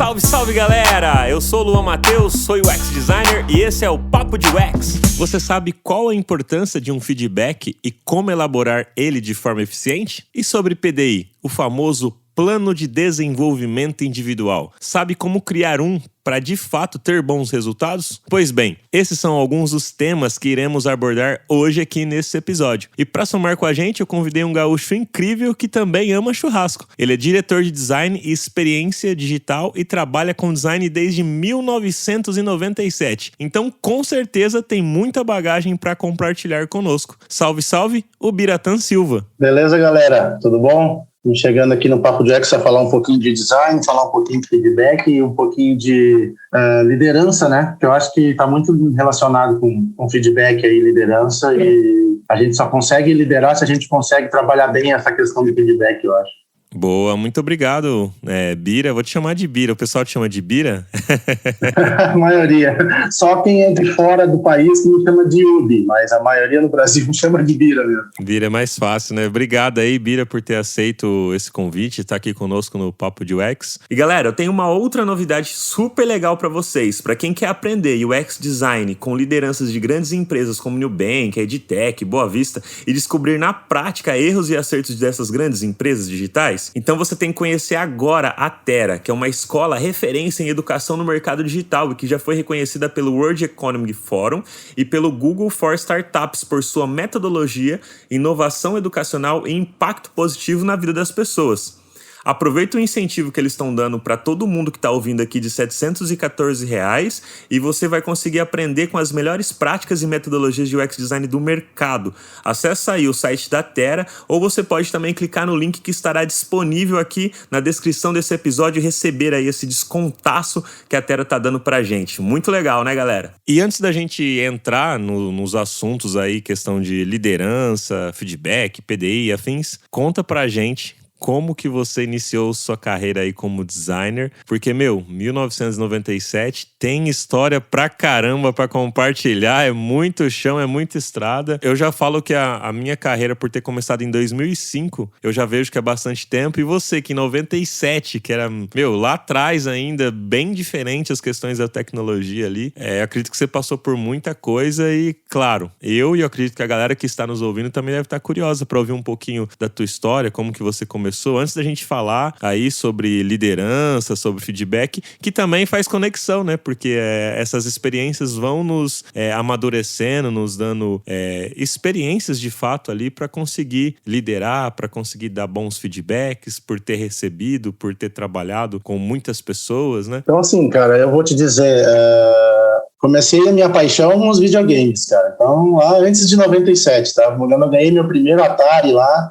Salve, salve galera! Eu sou o Luan Matheus, sou UX Designer e esse é o Papo de UX. Você sabe qual a importância de um feedback e como elaborar ele de forma eficiente? E sobre PDI, o famoso Plano de Desenvolvimento Individual. Sabe como criar um para de fato ter bons resultados? Pois bem, esses são alguns dos temas que iremos abordar hoje aqui nesse episódio. E para somar com a gente, eu convidei um gaúcho incrível que também ama churrasco. Ele é diretor de design e experiência digital e trabalha com design desde 1997. Então, com certeza, tem muita bagagem para compartilhar conosco. Salve, salve, o Biratã Silva. Beleza, galera? Tudo bom? Chegando aqui no Papo de UX para falar um pouquinho de design, falar um pouquinho de feedback e um pouquinho de liderança, né? Que eu acho que está muito relacionado com feedback e liderança, e a gente só consegue liderar se a gente consegue trabalhar bem essa questão de feedback, eu acho. Boa, muito obrigado, Bira. Vou te chamar de Bira. O pessoal te chama de Bira? A maioria. Só quem é de fora do país que me chama de Ubi, mas a maioria no Brasil me chama de Bira mesmo. Bira é mais fácil, né? Obrigado aí, Bira, por ter aceito esse convite, estar aqui conosco no Papo de UX. E galera, eu tenho uma outra novidade super legal para vocês. Para quem quer aprender UX Design com lideranças de grandes empresas como Nubank, EdTech, Boa Vista e descobrir na prática erros e acertos dessas grandes empresas digitais, então você tem que conhecer agora a Terra, que é uma escola referência em educação no mercado digital e que já foi reconhecida pelo World Economic Forum e pelo Google for Startups por sua metodologia, inovação educacional e impacto positivo na vida das pessoas. Aproveita o incentivo que eles estão dando para todo mundo que está ouvindo aqui de R$ 714 e você vai conseguir aprender com as melhores práticas e metodologias de UX Design do mercado. Acesse aí o site da Terra ou você pode também clicar no link que estará disponível aqui na descrição desse episódio e receber aí esse descontaço que a Terra está dando para gente. Muito legal, né, galera? E antes da gente entrar nos assuntos aí, questão de liderança, feedback, PDI e afins, conta pra gente como que você iniciou sua carreira aí como designer, porque, 1997 tem história pra caramba pra compartilhar, é muito chão, é muita estrada. Eu já falo que a minha carreira, por ter começado em 2005, eu já vejo que é bastante tempo, e você que em 97, que era, lá atrás ainda, bem diferente as questões da tecnologia ali, acredito que você passou por muita coisa e, claro, eu acredito que a galera que está nos ouvindo também deve estar curiosa pra ouvir um pouquinho da tua história, como que você começou. Antes da gente falar aí sobre liderança, sobre feedback, que também faz conexão, né? Porque essas experiências vão nos amadurecendo, nos dando experiências de fato ali para conseguir liderar, para conseguir dar bons feedbacks, por ter recebido, por ter trabalhado com muitas pessoas, né? Então, assim, cara, eu vou te dizer, comecei a minha paixão nos videogames, cara. Então, lá antes de 97, tá? Eu ganhei meu primeiro Atari lá,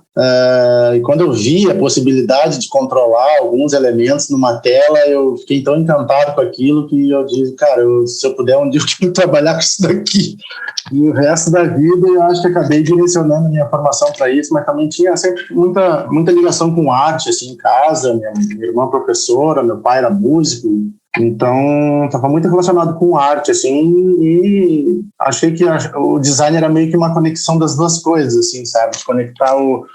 e quando eu vi a possibilidade de controlar alguns elementos numa tela, eu fiquei tão encantado com aquilo que eu disse, cara, se eu puder um dia eu quero trabalhar com isso daqui. E o resto da vida eu acho que acabei direcionando minha formação para isso, mas também tinha sempre muita ligação com arte, assim, em casa. Minha irmã é professora, meu pai era músico. Então, estava muito relacionado com arte, assim, e achei que o design era meio que uma conexão das duas coisas, assim, sabe? De conectar o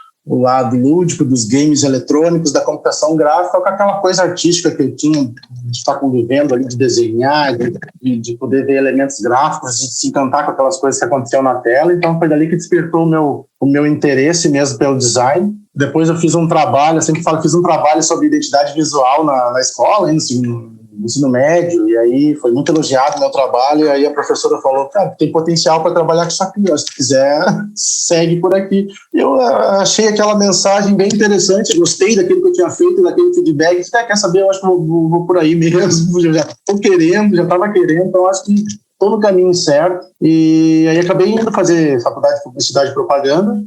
lado lúdico dos games eletrônicos, da computação gráfica, com aquela coisa artística que eu tinha de estar convivendo ali, de desenhar, de poder ver elementos gráficos, de se encantar com aquelas coisas que aconteciam na tela. Então, foi dali que despertou o meu interesse mesmo pelo design. Depois eu fiz um trabalho, eu sempre falo, fiz um trabalho sobre identidade visual na escola, no ensino médio, e aí foi muito elogiado o meu trabalho, e aí a professora falou, cara, tem potencial para trabalhar com isso aqui, se tu quiser, segue por aqui. Eu achei aquela mensagem bem interessante, gostei daquilo que eu tinha feito, daquele feedback, quer saber, eu acho que vou por aí mesmo, já estava querendo, então acho que estou no caminho certo, e aí acabei indo fazer faculdade de publicidade e propaganda,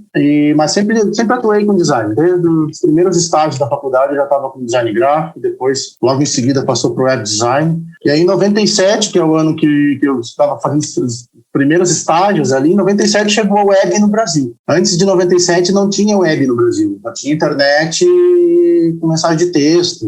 mas sempre atuei com design. Desde os primeiros estágios da faculdade eu já estava com design gráfico, depois, logo em seguida, passou para o web design. E aí, em 97, que é o ano que eu estava fazendo os primeiros estágios ali, em 97 chegou a web no Brasil. Antes de 97 não tinha web no Brasil, só tinha internet com mensagem de texto,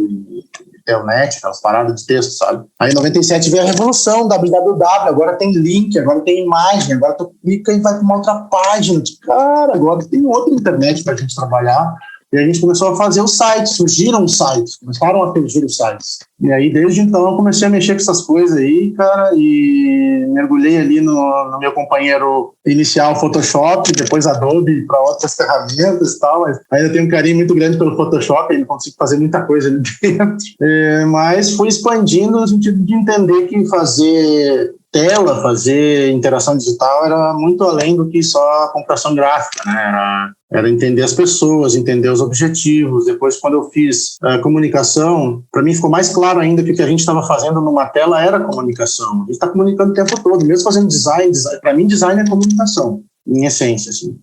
Telnet, aquelas paradas de texto, sabe? Aí em 97 veio a revolução, www, agora tem link, agora tem imagem, agora tu clica e vai para uma outra página. Cara, agora tem outra internet pra gente trabalhar. E a gente começou a fazer os sites, surgiram os sites, começaram a surgir os sites. E aí, desde então, eu comecei a mexer com essas coisas aí, cara, e mergulhei ali no meu companheiro inicial Photoshop, depois Adobe para outras ferramentas e tal, mas ainda tenho um carinho muito grande pelo Photoshop, ainda consigo fazer muita coisa ali dentro. Mas fui expandindo no sentido de entender que fazer tela, fazer interação digital era muito além do que só a computação gráfica, né? Era entender as pessoas, entender os objetivos. Depois, quando eu fiz comunicação, para mim ficou mais claro ainda que o que a gente estava fazendo numa tela era comunicação. A gente está comunicando o tempo todo, mesmo fazendo design. Para mim, design é comunicação, em essência, assim.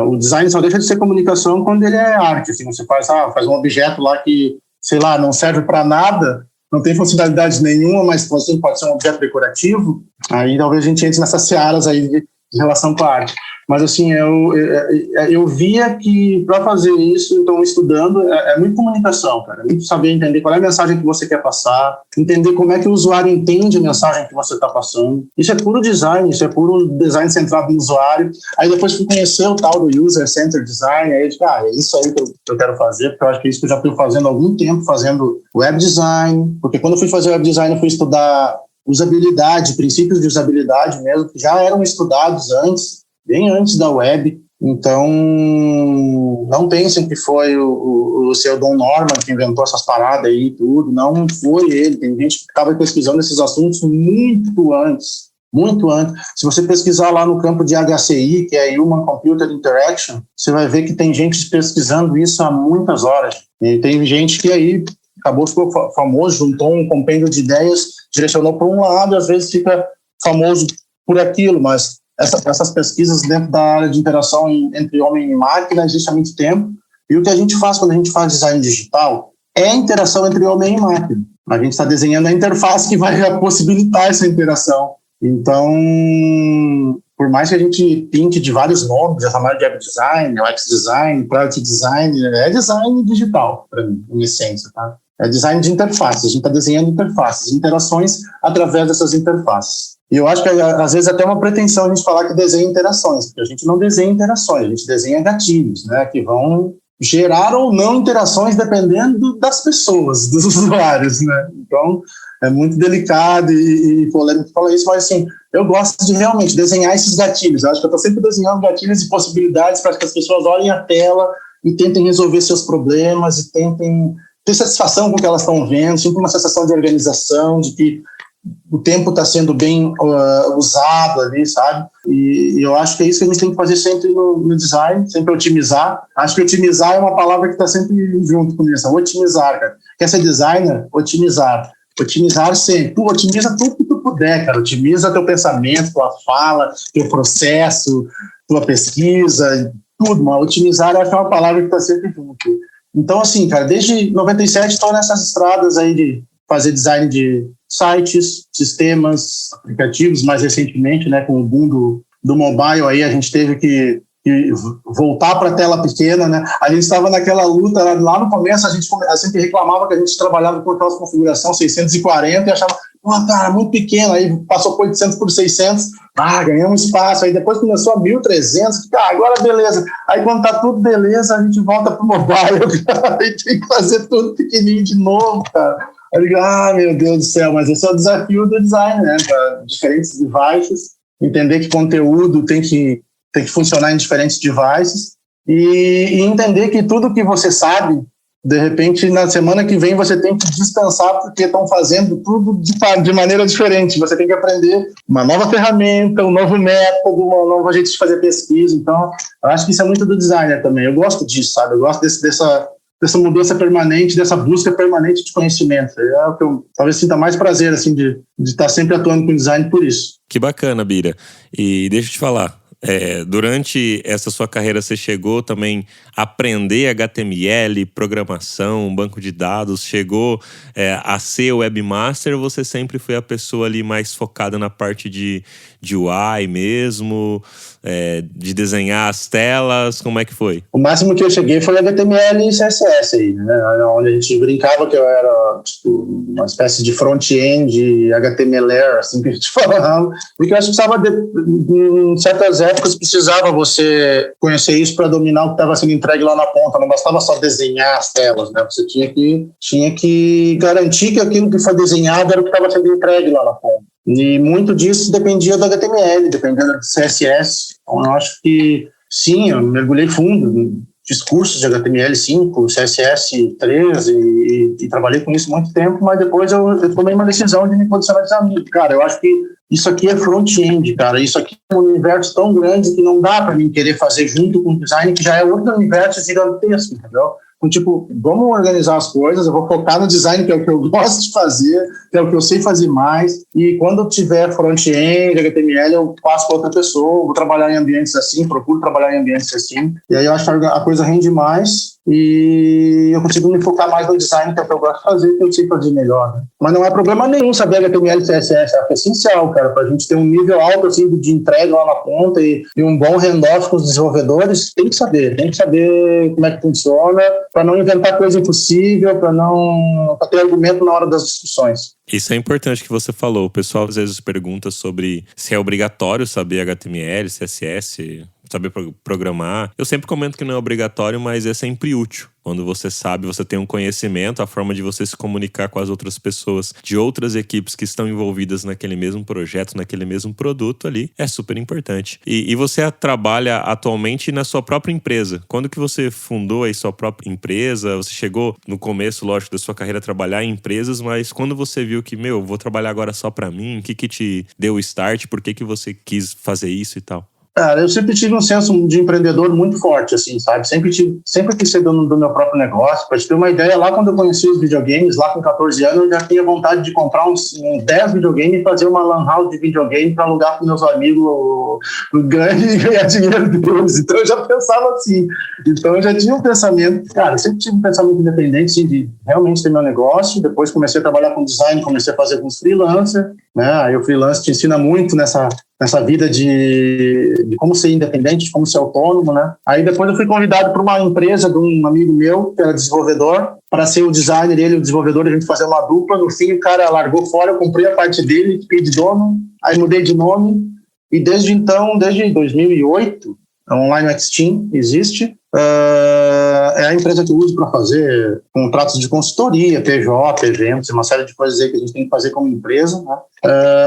O design só deixa de ser comunicação quando ele é arte. Assim, você faz um objeto lá que, sei lá, não serve para nada, não tem funcionalidade nenhuma, mas pode ser um objeto decorativo. Aí talvez a gente entre nessas searas aí de relação com a arte. Mas assim, eu via que para fazer isso, então estudando, é muito comunicação, cara. É muito saber entender qual é a mensagem que você quer passar, entender como é que o usuário entende a mensagem que você está passando. Isso é puro design, isso é puro design centrado no usuário. Aí depois fui conhecer o tal do User Centered Design, aí eu disse, é isso aí que eu quero fazer, porque eu acho que é isso que eu já estou fazendo há algum tempo, fazendo web design, porque quando eu fui fazer web design, eu fui estudar usabilidade, princípios de usabilidade mesmo, que já eram estudados antes, bem antes da web. Então, não pensem que foi o seu Don Norman que inventou essas paradas aí e tudo. Não foi ele. Tem gente que estava pesquisando esses assuntos muito antes. Muito antes. Se você pesquisar lá no campo de HCI, que é Human Computer Interaction, você vai ver que tem gente pesquisando isso há muitas horas. E tem gente que aí acabou, ficou famoso, juntou um compêndio de ideias, direcionou para um lado, às vezes fica famoso por aquilo, mas essas pesquisas dentro da área de interação entre homem e máquina existem há muito tempo, e o que a gente faz quando a gente faz design digital é a interação entre homem e máquina. A gente está desenhando a interface que vai possibilitar essa interação. Então, por mais que a gente pinte de vários nomes, essa área de web design, UX design, product design, é design digital, para mim, em essência, tá? É design de interfaces, a gente está desenhando interfaces, interações através dessas interfaces. E eu acho que às vezes até uma pretensão a gente falar que desenha interações, porque a gente não desenha interações, a gente desenha gatilhos, né, que vão gerar ou não interações dependendo das pessoas, dos usuários, né? Então, é muito delicado e polêmico falar isso, mas assim, eu gosto de realmente desenhar esses gatilhos. Eu acho que eu estou sempre desenhando gatilhos e possibilidades para que as pessoas olhem a tela e tentem resolver seus problemas e tentem ter satisfação com o que elas estão vendo, sempre uma sensação de organização, de que o tempo está sendo bem usado ali, sabe? E eu acho que é isso que a gente tem que fazer sempre no design, sempre otimizar. Acho que otimizar é uma palavra que está sempre junto com isso, otimizar, cara. Quer ser designer? Otimizar. Otimizar sempre. Tu otimiza tudo que tu puder, cara. Otimiza teu pensamento, tua fala, teu processo, tua pesquisa, tudo, mas otimizar acho que é uma palavra que está sempre junto. Então, assim, cara, desde 97 estou nessas estradas aí de fazer design de sites, sistemas, aplicativos, mais recentemente, né, com o boom do mobile aí, a gente teve que voltar para a tela pequena, né? A gente estava naquela luta lá no começo, a gente sempre reclamava que a gente trabalhava com aquelas configuração 640 e achava, cara, muito pequeno, aí passou por 800 por 600, ganhamos espaço, aí depois começou a 1300, agora beleza, aí quando tá tudo beleza, a gente volta pro mobile, cara, aí tem que fazer tudo pequenininho de novo, cara. Aí, meu Deus do céu, mas esse é o desafio do design, né, para diferentes devices, entender que conteúdo tem que funcionar em diferentes devices e entender que tudo que você sabe, de repente, na semana que vem você tem que dispensar porque estão fazendo tudo de maneira diferente. Você tem que aprender uma nova ferramenta, um novo método, um novo jeito de fazer pesquisa. Então, eu acho que isso é muito do designer também. Eu gosto disso, sabe? Eu gosto dessa mudança permanente, dessa busca permanente de conhecimento. É o que eu talvez sinta mais prazer, assim, de estar sempre atuando com design por isso. Que bacana, Bira. E deixa eu te falar, durante essa sua carreira você chegou também a aprender HTML, programação, banco de dados, chegou a ser webmaster ou você sempre foi a pessoa ali mais focada na parte de de UI mesmo, de desenhar as telas? Como é que foi? O máximo que eu cheguei foi HTML e CSS aí, né? Onde a gente brincava que eu era tipo, uma espécie de front-end HTMLer, assim que a gente falava, porque eu acho que precisava em certas épocas precisava você conhecer isso para dominar o que estava sendo entregue lá na ponta, não bastava só desenhar as telas, né? Você tinha que garantir que aquilo que foi desenhado era o que estava sendo entregue lá na ponta. E muito disso dependia do HTML, dependia do CSS. Então, eu acho que, sim, eu mergulhei fundo, fiz cursos de HTML5, CSS3 e trabalhei com isso muito tempo, mas depois eu tomei uma decisão de me posicionar designer. Cara, eu acho que isso aqui é front-end, cara. Isso aqui é um universo tão grande que não dá para mim querer fazer junto com o design, que já é outro universo gigantesco, entendeu? Então, tipo, vamos organizar as coisas, eu vou focar no design, que é o que eu gosto de fazer, que é o que eu sei fazer mais, e quando eu tiver front-end, HTML, eu passo para outra pessoa, vou trabalhar em ambientes assim, procuro trabalhar em ambientes assim, e aí eu acho que a coisa rende mais, e eu consigo me focar mais no design, que é o que eu gosto de fazer, que eu sei fazer melhor, né? Mas não é problema nenhum saber HTML e CSS, é essencial, cara, para a gente ter um nível alto assim, de entrega lá na ponta e um bom handoff com os desenvolvedores, tem que saber como é que funciona, para não inventar coisa impossível, para ter argumento na hora das discussões. Isso é importante que você falou. O pessoal às vezes pergunta sobre se é obrigatório saber HTML, CSS, saber programar. Eu sempre comento que não é obrigatório, mas é sempre útil. Quando você sabe, você tem um conhecimento, a forma de você se comunicar com as outras pessoas de outras equipes que estão envolvidas naquele mesmo projeto, naquele mesmo produto ali, é super importante. E você trabalha atualmente na sua própria empresa. Quando que você fundou aí sua própria empresa? Você chegou no começo, lógico, da sua carreira a trabalhar em empresas, mas quando você viu que, vou trabalhar agora só pra mim, o que te deu o start? Por que você quis fazer isso e tal? Cara, eu sempre tive um senso de empreendedor muito forte, assim, sabe? Sempre quis ser dono do meu próprio negócio. Para te ter uma ideia, lá quando eu conheci os videogames, lá com 14 anos, eu já tinha vontade de comprar uns 10 videogames e fazer uma lan house de videogame para alugar para meus amigos o grande e ganhar dinheiro deles. Então eu já pensava assim. Então eu já tinha um pensamento, cara, eu sempre tive um pensamento independente, assim, de realmente ter meu negócio. Depois comecei a trabalhar com design, comecei a fazer alguns freelancers, né? Aí o freelance te ensina muito nessa vida de como ser independente, de como ser autônomo, né? Aí depois eu fui convidado para uma empresa de um amigo meu, que era desenvolvedor, para ser o designer, ele o desenvolvedor, a gente fazer uma dupla. No fim, o cara largou fora, eu comprei a parte dele, fiquei de dono, aí mudei de nome, e desde então, desde 2008, a Online UX Team existe. É a empresa que eu uso para fazer contratos de consultoria, PJ, eventos, uma série de coisas aí que a gente tem que fazer como empresa, né?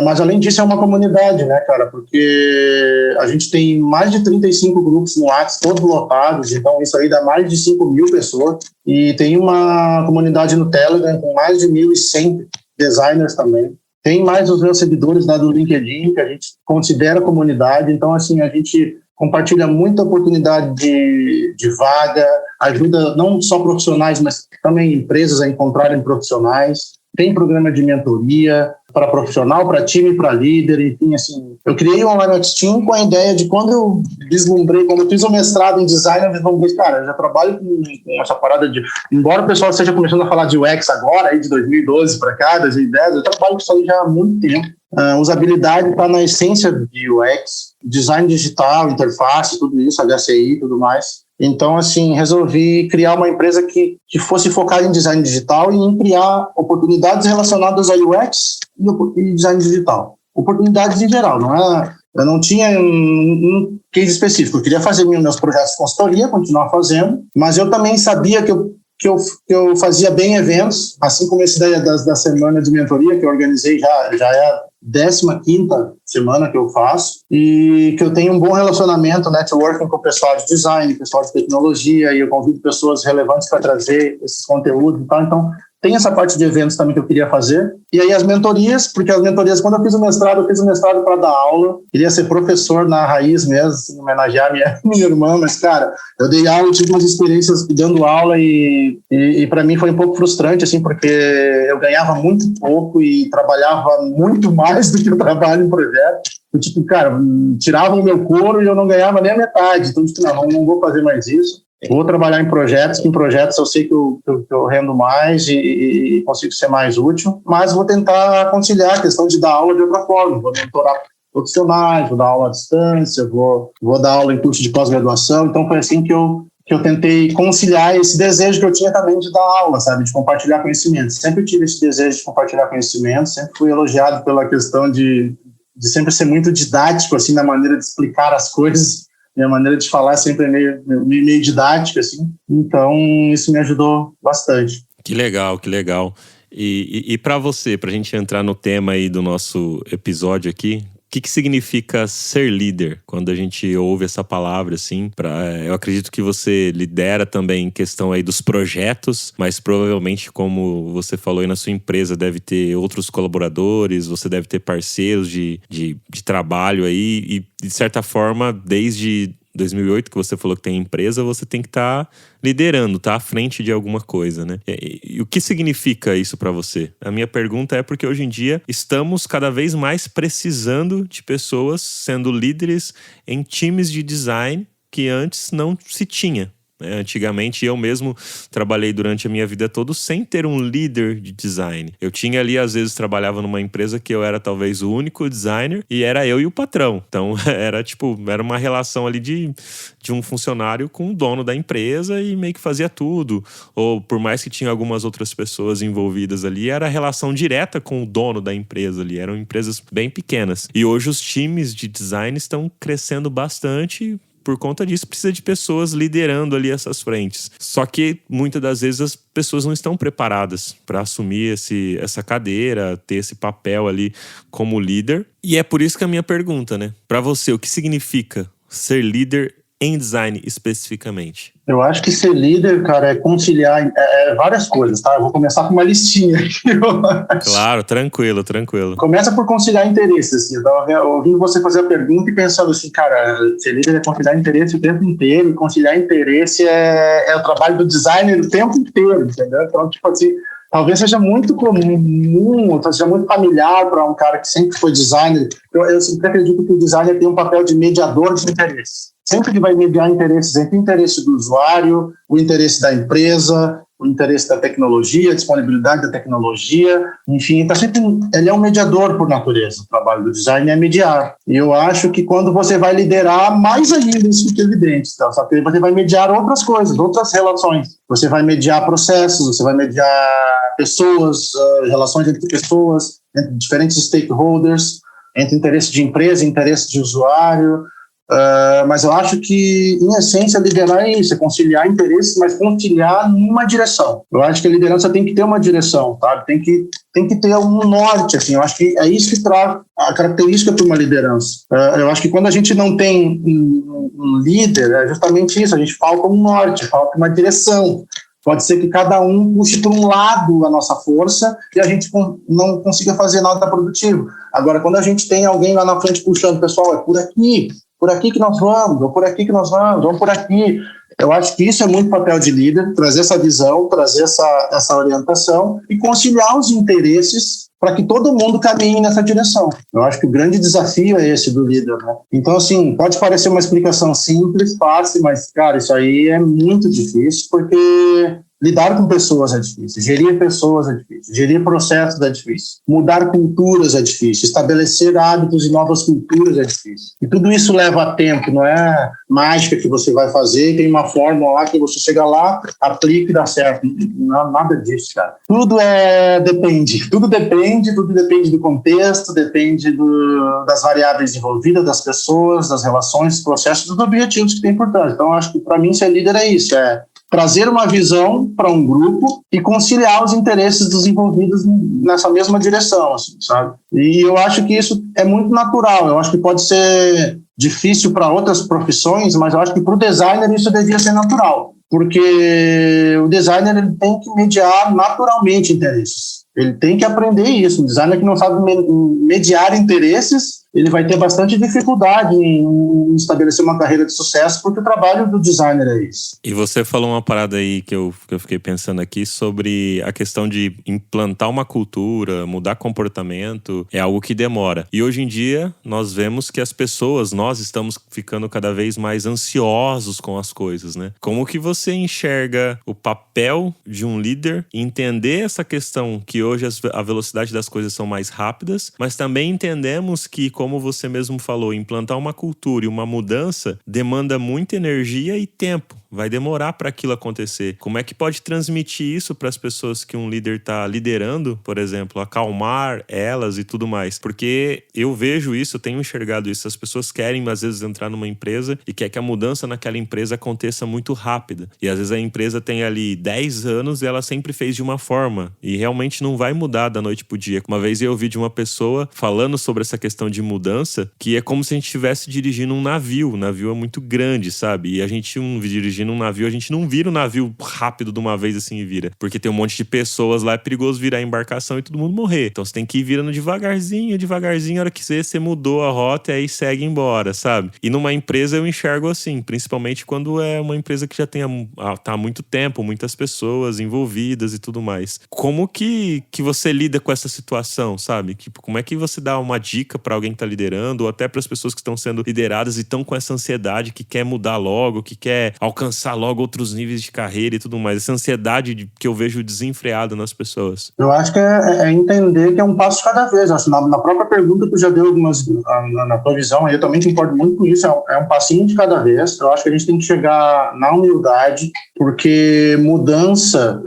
Mas além disso é uma comunidade, né, cara, porque a gente tem mais de 35 grupos no WhatsApp, todos lotados, então isso aí dá mais de 5.000 pessoas, e tem uma comunidade no Telegram com mais de 1.100 designers também. Tem mais os meus seguidores lá do LinkedIn, que a gente considera comunidade, então assim, a gente compartilha muita oportunidade de vaga, ajuda não só profissionais, mas também empresas a encontrarem profissionais. Tem programa de mentoria para profissional, para time, para líder, enfim, assim. Eu criei o Online UX Team com a ideia de quando eu fiz o mestrado em design, eu vislumbrei, cara, eu já trabalho com essa parada de... Embora o pessoal esteja começando a falar de UX agora, aí de 2012 para cá, 2010, eu trabalho com isso aí já há muito tempo. Usabilidade está na essência de UX, design digital, interface, tudo isso, HCI, tudo mais. Então, assim, resolvi criar uma empresa que fosse focada em design digital e em criar oportunidades relacionadas a UX e design digital. Oportunidades em geral, não é? Eu não tinha um case específico. Eu queria fazer meus projetos de consultoria, continuar fazendo, mas eu também sabia que eu fazia bem eventos, assim como esse da semana de mentoria que eu organizei, já é a 15ª semana que eu faço, e que eu tenho um bom relacionamento, networking com o pessoal de design, pessoal de tecnologia, e eu convido pessoas relevantes para trazer esses conteúdos e tal. Então, tem essa parte de eventos também que eu queria fazer. E aí as mentorias, porque as mentorias, quando eu fiz o mestrado para dar aula, queria ser professor na raiz mesmo, assim, homenagear minha irmã, mas, cara, eu dei aula, tive umas experiências dando aula e para mim foi um pouco frustrante, assim, porque eu ganhava muito pouco e trabalhava muito mais do que eu trabalho em projeto. Eu, tipo, cara, tiravam o meu couro e eu não ganhava nem a metade. Então, tipo, não vou fazer mais isso. Vou trabalhar em projetos, que em projetos eu sei que eu rendo mais e consigo ser mais útil, mas vou tentar conciliar a questão de dar aula de outra forma. Vou mentorar profissionais, vou dar aula à distância, vou dar aula em curso de pós-graduação. Então foi assim que eu tentei conciliar esse desejo que eu tinha também de dar aula, sabe, de compartilhar conhecimento. Sempre tive esse desejo de compartilhar conhecimento, sempre fui elogiado pela questão de sempre ser muito didático, assim, na maneira de explicar as coisas. Minha maneira de falar sempre é meio didática, assim. Então, isso me ajudou bastante. Que legal, que legal. E para você, para a gente entrar no tema aí do nosso episódio aqui, o que significa ser líder? Quando a gente ouve essa palavra, assim, eu acredito que você lidera também em questão aí dos projetos, mas provavelmente, como você falou aí na sua empresa, deve ter outros colaboradores, você deve ter parceiros de trabalho aí, e de certa forma, desde 2008, que você falou que tem empresa, você tem que estar liderando, tá à frente de alguma coisa, né? E o que significa isso para você? A minha pergunta é porque hoje em dia estamos cada vez mais precisando de pessoas sendo líderes em times de design que antes não se tinha. Antigamente eu mesmo trabalhei durante a minha vida toda sem ter um líder de design. Eu tinha ali, às vezes trabalhava numa empresa que eu era talvez o único designer e era eu e o patrão. Então era uma relação ali de um funcionário com o dono da empresa e meio que fazia tudo. Ou por mais que tinha algumas outras pessoas envolvidas ali, era a relação direta com o dono da empresa ali. Eram empresas bem pequenas. E hoje os times de design estão crescendo bastante. Por conta disso, precisa de pessoas liderando ali essas frentes. Só que, muitas das vezes, as pessoas não estão preparadas para assumir essa cadeira, ter esse papel ali como líder. E é por isso que a minha pergunta, né? Para você, o que significa ser líder em design especificamente? Eu acho que ser líder, cara, é conciliar várias coisas, tá? Eu vou começar com uma listinha aqui. Claro, tranquilo. Começa por conciliar interesses, assim. Eu tava ouvindo você fazer a pergunta e pensando assim, cara, ser líder é conciliar interesse o tempo inteiro, e conciliar interesse é o trabalho do designer o tempo inteiro, entendeu? Então, tipo assim, talvez seja muito comum, seja muito familiar para um cara que sempre foi designer. Eu sempre acredito que o designer tem um papel de mediador de interesses. Sempre que vai mediar interesses entre o interesse do usuário, o interesse da empresa, o interesse da tecnologia, a disponibilidade da tecnologia, enfim, ele é um mediador por natureza. O trabalho do design é mediar. E eu acho que quando você vai liderar, mais ainda isso fica evidente. Tá? Só que você vai mediar outras coisas, outras relações. Você vai mediar processos, você vai mediar pessoas, relações entre pessoas, entre diferentes stakeholders, entre interesse de empresa e interesse de usuário. Mas eu acho que, em essência, liderar é isso, é conciliar interesses, mas conciliar numa direção. Eu acho que a liderança tem que ter uma direção, sabe? Tem que ter um norte, assim. Eu acho que é isso que traz a característica para uma liderança. Eu acho que quando a gente não tem um líder, é justamente isso, a gente falta um norte, falta uma direção. Pode ser que cada um puxe para um lado a nossa força e a gente não consiga fazer nada produtivo. Agora, quando a gente tem alguém lá na frente puxando, pessoal, é por aqui que nós vamos, ou por aqui que nós vamos por aqui. Eu acho que isso é muito papel de líder, trazer essa visão, trazer essa orientação e conciliar os interesses para que todo mundo caminhe nessa direção. Eu acho que o grande desafio é esse do líder, né? Então, assim, pode parecer uma explicação simples, fácil, mas, cara, isso aí é muito difícil, porque lidar com pessoas é difícil, gerir pessoas é difícil, gerir processos é difícil, mudar culturas é difícil, estabelecer hábitos e novas culturas é difícil. E tudo isso leva tempo, não é mágica que você vai fazer, tem uma fórmula lá que você chega lá, aplica e dá certo. Não, nada disso, cara. Tudo depende do contexto, depende das variáveis envolvidas, das pessoas, das relações, dos processos, dos objetivos que tem por trás. Então, acho que para mim ser líder é isso, trazer uma visão para um grupo e conciliar os interesses dos envolvidos nessa mesma direção, assim, sabe? E eu acho que isso é muito natural. Eu acho que pode ser difícil para outras profissões, mas eu acho que para o designer isso devia ser natural, porque o designer ele tem que mediar naturalmente interesses. Ele tem que aprender isso. Um designer que não sabe mediar interesses, ele vai ter bastante dificuldade em estabelecer uma carreira de sucesso, porque o trabalho do designer é isso. E você falou uma parada aí que eu fiquei pensando aqui sobre a questão de implantar uma cultura, mudar comportamento, é algo que demora. E hoje em dia, nós vemos que nós estamos ficando cada vez mais ansiosos com as coisas, né? Como que você enxerga o papel de um líder e entender essa questão que hoje a velocidade das coisas são mais rápidas, mas também entendemos que como você mesmo falou, implantar uma cultura e uma mudança demanda muita energia e tempo. Vai demorar para aquilo acontecer. Como é que pode transmitir isso para as pessoas que um líder está liderando, por exemplo, acalmar elas e tudo mais? Porque eu vejo isso, eu tenho enxergado isso. As pessoas querem, às vezes, entrar numa empresa e quer que a mudança naquela empresa aconteça muito rápida. E às vezes a empresa tem ali 10 anos e ela sempre fez de uma forma. E realmente não vai mudar da noite pro dia. Uma vez eu ouvi de uma pessoa falando sobre essa questão de mudança, que é como se a gente estivesse dirigindo um navio. O navio é muito grande, sabe? E a gente dirigindo um navio, a gente não vira o navio rápido de uma vez assim e vira. Porque tem um monte de pessoas lá, é perigoso virar a embarcação e todo mundo morrer. Então você tem que ir virando devagarzinho, a hora que você mudou a rota e aí segue embora, sabe? E numa empresa eu enxergo assim, principalmente quando é uma empresa que já tá há muito tempo, muitas pessoas envolvidas e tudo mais. Como que você lida com essa situação, sabe? Como é que você dá uma dica pra alguém que tá liderando, ou até para as pessoas que estão sendo lideradas e estão com essa ansiedade, que quer mudar logo, que quer alcançar logo outros níveis de carreira e tudo mais, essa ansiedade que eu vejo desenfreada nas pessoas? Eu acho que é entender que é um passo de cada vez. Acho que na própria pergunta tu já deu algumas na tua visão, eu também concordo muito com isso, é um passinho de cada vez. Eu acho que a gente tem que chegar na humildade, porque mudança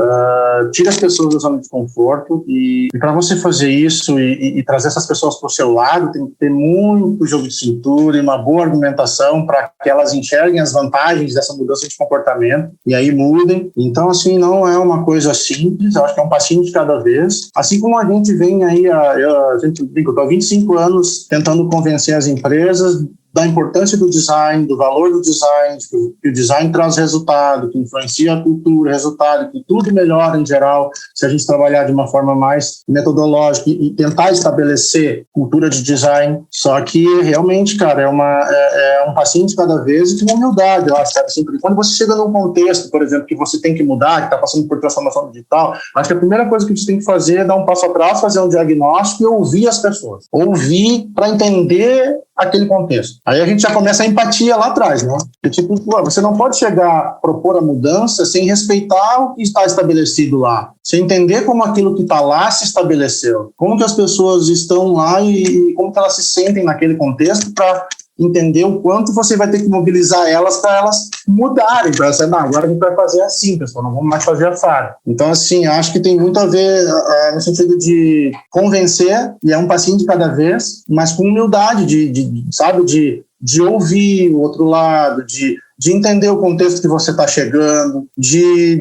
tira as pessoas da zona de conforto, e para você fazer isso e trazer essas pessoas para o seu lado, tem que ter muito jogo de cintura e uma boa argumentação para que elas enxerguem as vantagens dessa mudança de comportamento e aí mudem. Então, assim, não é uma coisa simples, eu acho que é um passinho de cada vez. Assim como a gente vem aí, eu estou há 25 anos tentando convencer as empresas da importância do design, do valor do design, que o design traz resultado, que influencia a cultura, resultado, que tudo melhora em geral se a gente trabalhar de uma forma mais metodológica e tentar estabelecer cultura de design. Só que realmente, cara, é um passinho de cada vez e com humildade, eu acho, sabe? Sempre. Quando você chega num contexto, por exemplo, que você tem que mudar, que está passando por transformação digital, acho que a primeira coisa que você tem que fazer é dar um passo atrás, fazer um diagnóstico e ouvir as pessoas. Ouvir para entender aquele contexto. Aí a gente já começa a empatia lá atrás, né? Porque, tipo, você não pode chegar, propor a mudança sem respeitar o que está estabelecido lá, sem entender como aquilo que está lá se estabeleceu, como que as pessoas estão lá e como que elas se sentem naquele contexto, para entender o quanto você vai ter que mobilizar elas para elas mudarem, para elas dizer, agora a gente vai fazer assim, pessoal, não vamos mais fazer assado. Então, assim, acho que tem muito a ver no sentido de convencer, e é um passinho de cada vez, mas com humildade, de ouvir o outro lado, de entender o contexto que você está chegando, de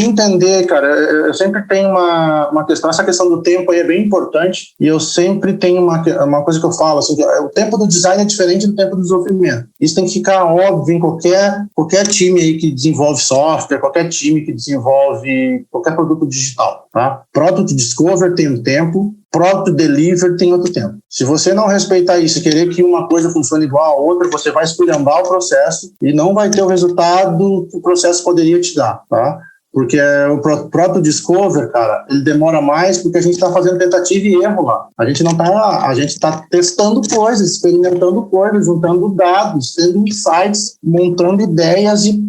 entender, cara, eu sempre tenho uma questão, essa questão do tempo aí é bem importante, e eu sempre tenho uma coisa que eu falo, assim, o tempo do design é diferente do tempo do desenvolvimento. Isso tem que ficar óbvio em qualquer time aí que desenvolve software, qualquer time que desenvolve qualquer produto digital, tá? Product Discover tem um tempo, Product Deliver tem outro tempo. Se você não respeitar isso e querer que uma coisa funcione igual a outra, você vai esculhambar o processo e não vai ter o resultado que o processo poderia te dar, tá? Porque o Product Discover, cara, ele demora mais porque a gente está fazendo tentativa e erro lá. A gente está testando coisas, experimentando coisas, juntando dados, tendo insights, montando ideias e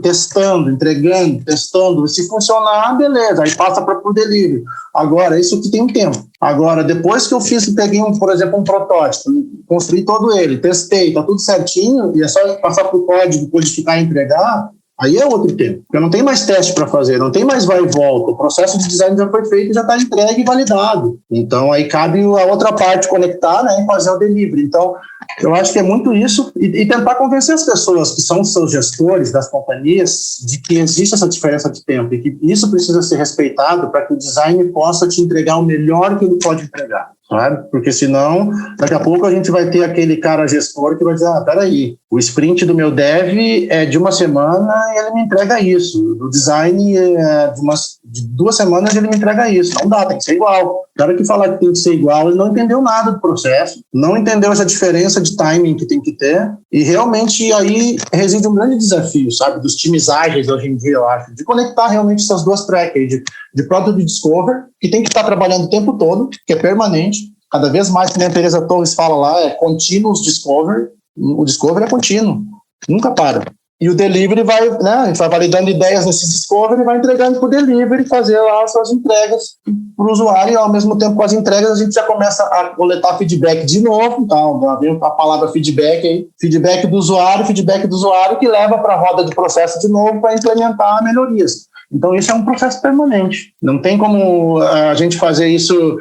testando, entregando, testando. Se funcionar, beleza, aí passa para o delivery. Agora, isso que tem um tempo. Agora, depois que eu peguei, por exemplo, um protótipo, construí todo ele, testei, tá tudo certinho, e é só passar para o código, codificar e entregar, aí é outro tempo. Porque não tem mais teste para fazer, não tem mais vai e volta. O processo de design já foi feito, já está entregue e validado. Então, aí cabe a outra parte conectar, né, e fazer o delivery. Então, eu acho que é muito isso, e tentar convencer as pessoas que são seus gestores das companhias de que existe essa diferença de tempo e que isso precisa ser respeitado para que o design possa te entregar o melhor que ele pode entregar, sabe? Porque senão, daqui a pouco a gente vai ter aquele cara gestor que vai dizer, peraí, o sprint do meu dev é de uma semana e ele me entrega isso, do design é de 2 semanas ele me entrega isso, não dá, tem que ser igual. O cara que falar que tem que ser igual, ele não entendeu nada do processo, não entendeu essa diferença de timing que tem que ter, e realmente aí reside um grande desafio, sabe, dos times ágeis hoje em dia, eu acho, de conectar realmente essas duas tracks, de Product Discover, que tem que estar trabalhando o tempo todo, que é permanente, cada vez mais, que a Teresa Torres fala lá, é Continuous Discover, o Discover é contínuo, nunca para. E o delivery vai, né, a gente vai validando ideias nesses discovery e vai entregando para o delivery fazer lá as suas entregas para o usuário, e ao mesmo tempo com as entregas a gente já começa a coletar feedback de novo. Então, já vem a palavra feedback aí, feedback do usuário que leva para a roda de processo de novo para implementar melhorias. Então, isso é um processo permanente. Não tem como a gente fazer isso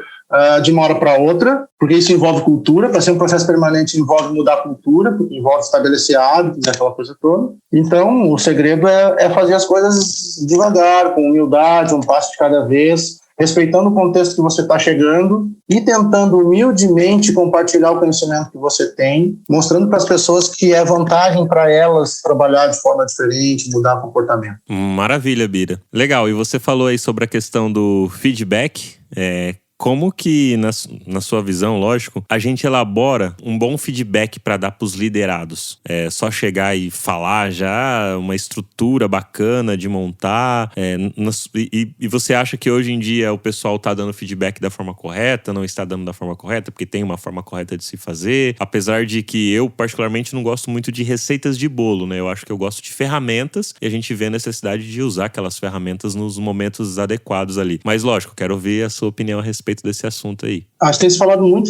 de uma hora para outra, porque isso envolve cultura. Para ser um processo permanente, envolve mudar a cultura, porque envolve estabelecer hábitos, aquela coisa toda. Então, o segredo é fazer as coisas devagar, com humildade, um passo de cada vez, respeitando o contexto que você está chegando e tentando humildemente compartilhar o conhecimento que você tem, mostrando para as pessoas que é vantagem para elas trabalhar de forma diferente, mudar comportamento. Maravilha, Bira. Legal, e você falou aí sobre a questão do feedback. Como que, na sua visão, lógico, a gente elabora um bom feedback para dar para os liderados? É só chegar e falar já, uma estrutura bacana de montar? E você acha que hoje em dia o pessoal está dando feedback da forma correta, não está dando da forma correta, porque tem uma forma correta de se fazer? Apesar de que eu, particularmente, não gosto muito de receitas de bolo, né? Eu acho que eu gosto de ferramentas e a gente vê a necessidade de usar aquelas ferramentas nos momentos adequados ali. Mas, lógico, quero ouvir a sua opinião a respeito desse assunto aí. Acho que tem se falado muito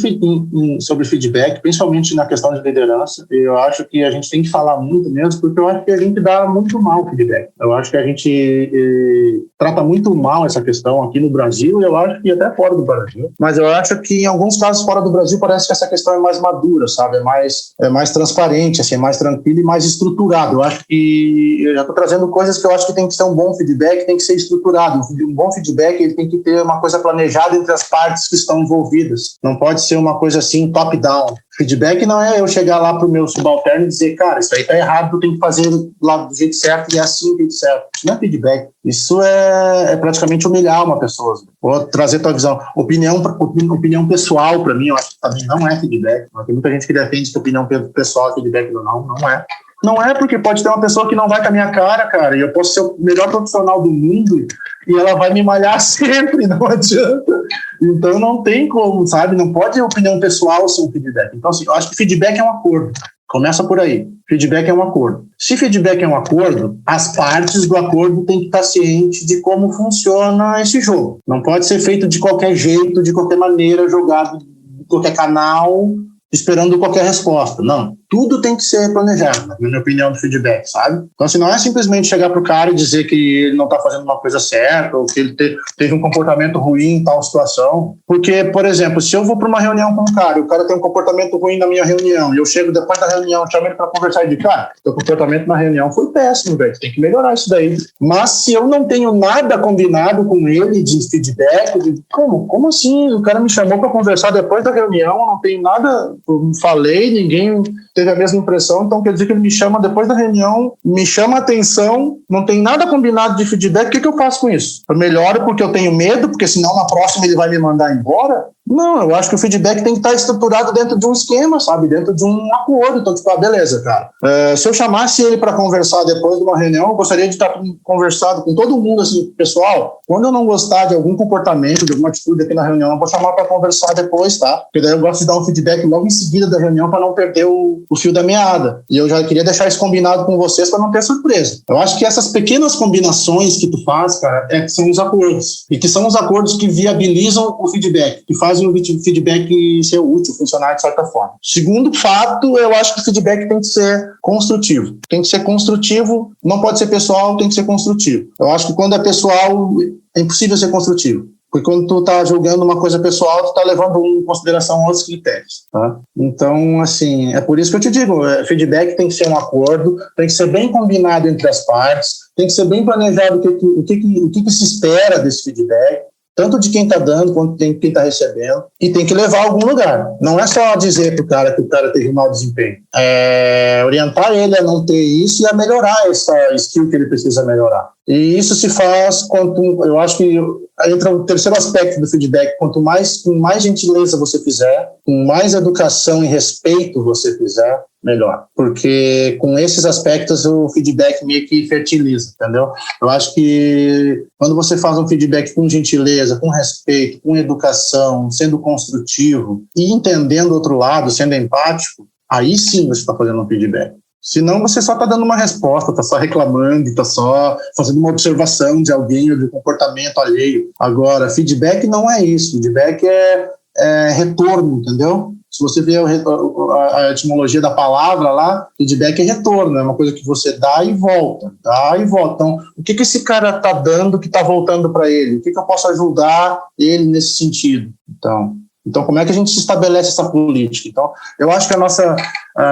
sobre feedback, principalmente na questão de liderança. Eu acho que a gente tem que falar muito mesmo, porque eu acho que a gente dá muito mal feedback. Eu acho que a gente trata muito mal essa questão aqui no Brasil, e eu acho que até fora do Brasil. Mas eu acho que em alguns casos fora do Brasil parece que essa questão é mais madura, sabe? É mais transparente, assim, é mais tranquila e mais estruturada. Eu acho que eu já estou trazendo coisas que eu acho que tem que ser um bom feedback, tem que ser estruturado. Um bom feedback, ele tem que ter uma coisa planejada entre as partes que estão envolvidas. Não pode ser uma coisa assim top-down. Feedback não é eu chegar lá pro meu subalterno e dizer, cara, isso aí tá errado, tu tem que fazer lá do jeito certo e é assim do jeito certo. Isso não é feedback. Isso é praticamente humilhar uma pessoa. Ou trazer tua visão. Opinião pessoal, para mim, eu acho que também não é feedback. Tem muita gente que defende que opinião pessoal é feedback. Não é. Não é, porque pode ter uma pessoa que não vai com a minha cara, e eu posso ser o melhor profissional do mundo e ela vai me malhar sempre, não adianta. Então não tem como, sabe? Não pode opinião pessoal ser um feedback. Então, assim, eu acho que feedback é um acordo. Começa por aí. Feedback é um acordo. Se feedback é um acordo, as partes do acordo têm que estar cientes de como funciona esse jogo. Não pode ser feito de qualquer jeito, de qualquer maneira, jogado em qualquer canal, esperando qualquer resposta. Não. Tudo tem que ser planejado, na minha opinião, do feedback, sabe? Então, assim, não é simplesmente chegar pro cara e dizer que ele não tá fazendo uma coisa certa ou que ele teve um comportamento ruim em tal situação. Porque, por exemplo, se eu vou para uma reunião com um cara e o cara tem um comportamento ruim na minha reunião e eu chego depois da reunião, chamo ele para conversar e digo, cara, teu comportamento na reunião foi péssimo, velho, tem que melhorar isso daí. Mas se eu não tenho nada combinado com ele de feedback, eu digo, como assim? O cara me chamou para conversar depois da reunião, não tem nada, eu não falei, ninguém teve a mesma impressão, então quer dizer que ele me chama depois da reunião, me chama a atenção, não tem nada combinado de feedback, o que eu faço com isso? Eu melhoro porque eu tenho medo, porque senão na próxima ele vai me mandar embora? Não, eu acho que o feedback tem que estar estruturado dentro de um esquema, sabe? Dentro de um acordo. Então, tipo, beleza, cara. Se eu chamasse ele para conversar depois de uma reunião, eu gostaria de estar conversado com todo mundo, assim, pessoal, quando eu não gostar de algum comportamento, de alguma atitude aqui na reunião, eu vou chamar para conversar depois, tá? Porque daí eu gosto de dar um feedback logo em seguida da reunião para não perder o fio da meada. E eu já queria deixar isso combinado com vocês para não ter surpresa. Eu acho que essas pequenas combinações que tu faz, cara, que são os acordos. E que são os acordos que viabilizam o feedback, que fazem o feedback ser útil, funcionar de certa forma. Segundo fato, eu acho que o feedback tem que ser construtivo. Tem que ser construtivo, não pode ser pessoal, tem que ser construtivo. Eu acho que quando é pessoal, é impossível ser construtivo. Porque quando tu tá julgando uma coisa pessoal, tu tá levando em consideração outros critérios, tá? Então, assim, é por isso que eu te digo, feedback tem que ser um acordo, tem que ser bem combinado entre as partes, tem que ser bem planejado o que se espera desse feedback, tanto de quem está dando quanto de quem está recebendo, e tem que levar a algum lugar. Não é só dizer para o cara que o cara teve mau desempenho. É orientar ele a não ter isso e a melhorar essa skill que ele precisa melhorar. E isso se faz eu acho que entra o terceiro aspecto do feedback, com mais gentileza você fizer, com mais educação e respeito você fizer, melhor. Porque com esses aspectos o feedback meio que fertiliza, entendeu? Eu acho que quando você faz um feedback com gentileza, com respeito, com educação, sendo construtivo e entendendo o outro lado, sendo empático, aí sim você está fazendo um feedback. Senão você só está dando uma resposta, está só reclamando, está só fazendo uma observação de alguém ou de um comportamento alheio. Agora, feedback não é isso. Feedback é retorno, entendeu? Se você vê a etimologia da palavra lá, feedback é retorno, é uma coisa que você dá e volta. Então, o que esse cara está dando que está voltando para ele? O que eu posso ajudar ele nesse sentido? Então, como é que a gente estabelece essa política? Então, eu acho que a nossa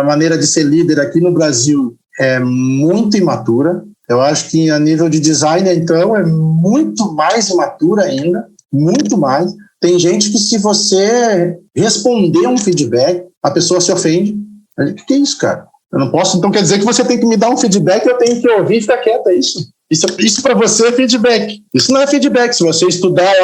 maneira de ser líder aqui no Brasil é muito imatura. Eu acho que a nível de design, então, é muito mais imatura ainda, muito mais. Tem gente que, se você responder um feedback, a pessoa se ofende. O que é isso, cara? Eu não posso, então quer dizer que você tem que me dar um feedback e eu tenho que ouvir e ficar quieto, é isso? Isso para você é feedback. Isso não é feedback. Se você estudar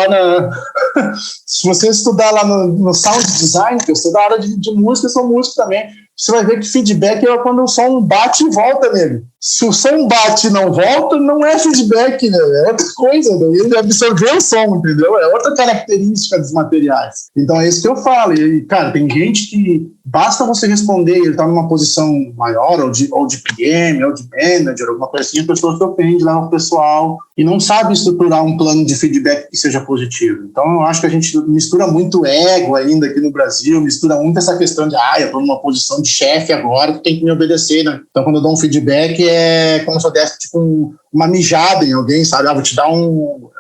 lá no sound design, que eu sou da área de música, eu sou músico também, você vai ver que feedback é quando o som bate e volta nele. Se o som bate e não volta, não é feedback, né? É outra coisa, né? Ele absorveu o som, entendeu? É outra característica dos materiais. Então é isso que eu falo. E, cara, tem gente que basta você responder, ele está numa posição maior, ou de PM, ou de manager, alguma coisa assim, a pessoa se ofende lá no pessoal e não sabe estruturar um plano de feedback que seja positivo. Então eu acho que a gente mistura muito ego ainda aqui no Brasil, mistura muito essa questão de, eu estou numa posição de chefe agora, que tem que me obedecer, né? Então quando eu dou um feedback é como se eu desse tipo uma mijada em alguém, sabe? Vou te dar uma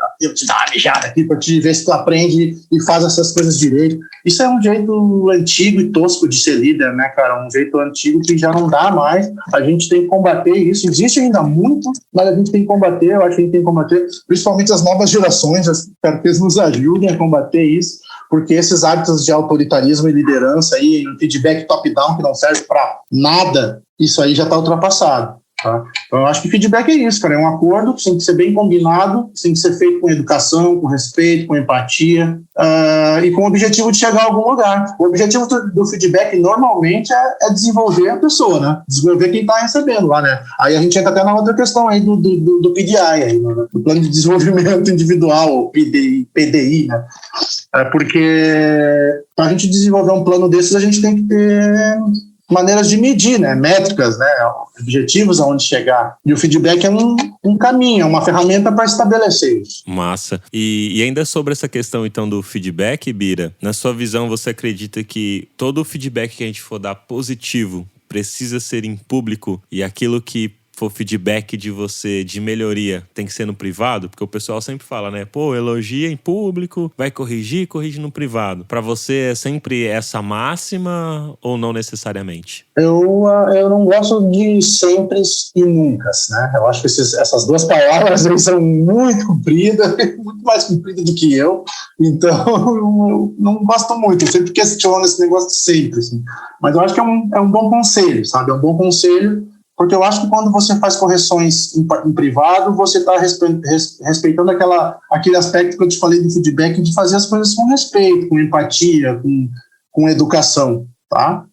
mijada aqui para te ver se tu aprende e faz essas coisas direito. Isso é um jeito antigo e tosco de ser líder, né, cara? Um jeito antigo que já não dá mais. A gente tem que combater isso. Existe ainda muito, mas a gente tem que combater. Eu acho que a gente tem que combater, principalmente as novas gerações. Espero que eles nos ajudem a combater isso, porque esses hábitos de autoritarismo e liderança aí, um feedback top-down que não serve para nada, isso aí já está ultrapassado. Tá? Então eu acho que feedback é isso, cara, é um acordo que tem que ser bem combinado, tem que ser feito com educação, com respeito, com empatia, e com o objetivo de chegar a algum lugar. O objetivo do feedback normalmente é desenvolver a pessoa, né? Desenvolver quem está recebendo lá, né? Aí a gente entra até na outra questão aí do PDI, aí, né? Do Plano de Desenvolvimento Individual, o PDI, né? Porque para a gente desenvolver um plano desses, a gente tem que ter maneiras de medir, né? Métricas, né? Objetivos aonde chegar. E o feedback é um caminho, é uma ferramenta para estabelecer isso. Massa. E ainda sobre essa questão, então, do feedback, Bira, na sua visão, você acredita que todo o feedback que a gente for dar positivo precisa ser em público, e aquilo que for feedback de você, de melhoria, tem que ser no privado? Porque o pessoal sempre fala, né? Pô, elogia em público, vai corrige no privado. Pra você é sempre essa máxima ou não necessariamente? Eu não gosto de sempre e nunca, né? Eu acho que essas duas palavras aí são muito compridas, muito mais compridas do que eu. Então, eu não gosto muito. Eu sempre questiono esse negócio de sempre, assim. Mas eu acho que é um bom conselho, sabe? É um bom conselho, porque eu acho que quando você faz correções em privado, você está respeitando aquele aspecto que eu te falei do feedback, de fazer as coisas com respeito, com empatia, com educação, tá?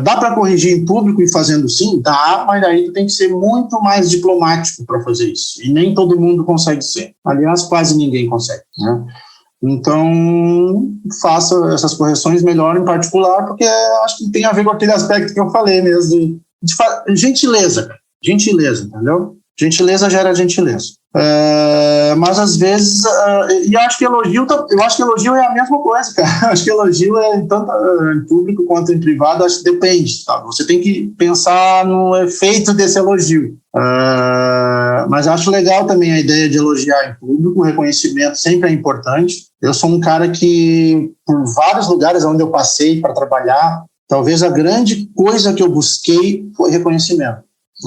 Dá para corrigir em público e fazendo sim? Dá, mas aí tu tem que ser muito mais diplomático para fazer isso. E nem todo mundo consegue ser. Aliás, quase ninguém consegue, né? Então, faça essas correções melhor em particular, porque acho que tem a ver com aquele aspecto que eu falei mesmo, de gentileza, entendeu? Gentileza gera gentileza. Mas às vezes, e eu acho que elogio é a mesma coisa, cara. Acho que elogio é tanto em público quanto em privado, acho que depende, tá? Você tem que pensar no efeito desse elogio. Mas acho legal também a ideia de elogiar em público. O reconhecimento sempre é importante. Eu sou um cara que, por vários lugares onde eu passei para trabalhar, talvez a grande coisa que eu busquei foi reconhecimento,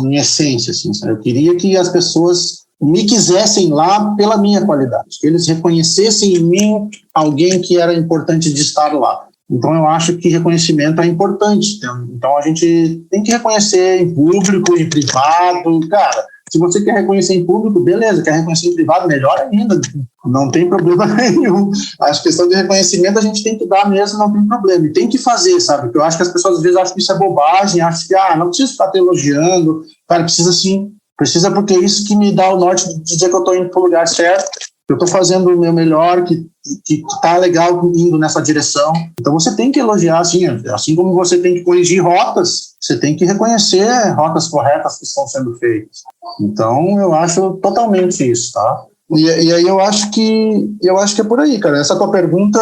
em essência, assim, sabe? Eu queria que as pessoas me quisessem lá pela minha qualidade, que eles reconhecessem em mim alguém que era importante de estar lá. Então eu acho que reconhecimento é importante. Então a gente tem que reconhecer em público, em privado. Cara, se você quer reconhecer em público, beleza. Quer reconhecer em privado, melhor ainda. Não tem problema nenhum. A questão de reconhecimento a gente tem que dar mesmo, não tem problema. E tem que fazer, sabe? Porque eu acho que as pessoas às vezes acham que isso é bobagem, acham que não precisa ficar te elogiando. Cara, precisa sim. Precisa, porque é isso que me dá o norte de dizer que eu estou indo para o lugar certo eu estou fazendo o meu melhor, que tá legal indo nessa direção. Então você tem que elogiar, assim como você tem que corrigir rotas, você tem que reconhecer rotas corretas que estão sendo feitas. Então eu acho totalmente isso, tá? E aí eu acho que é por aí, cara. Essa tua pergunta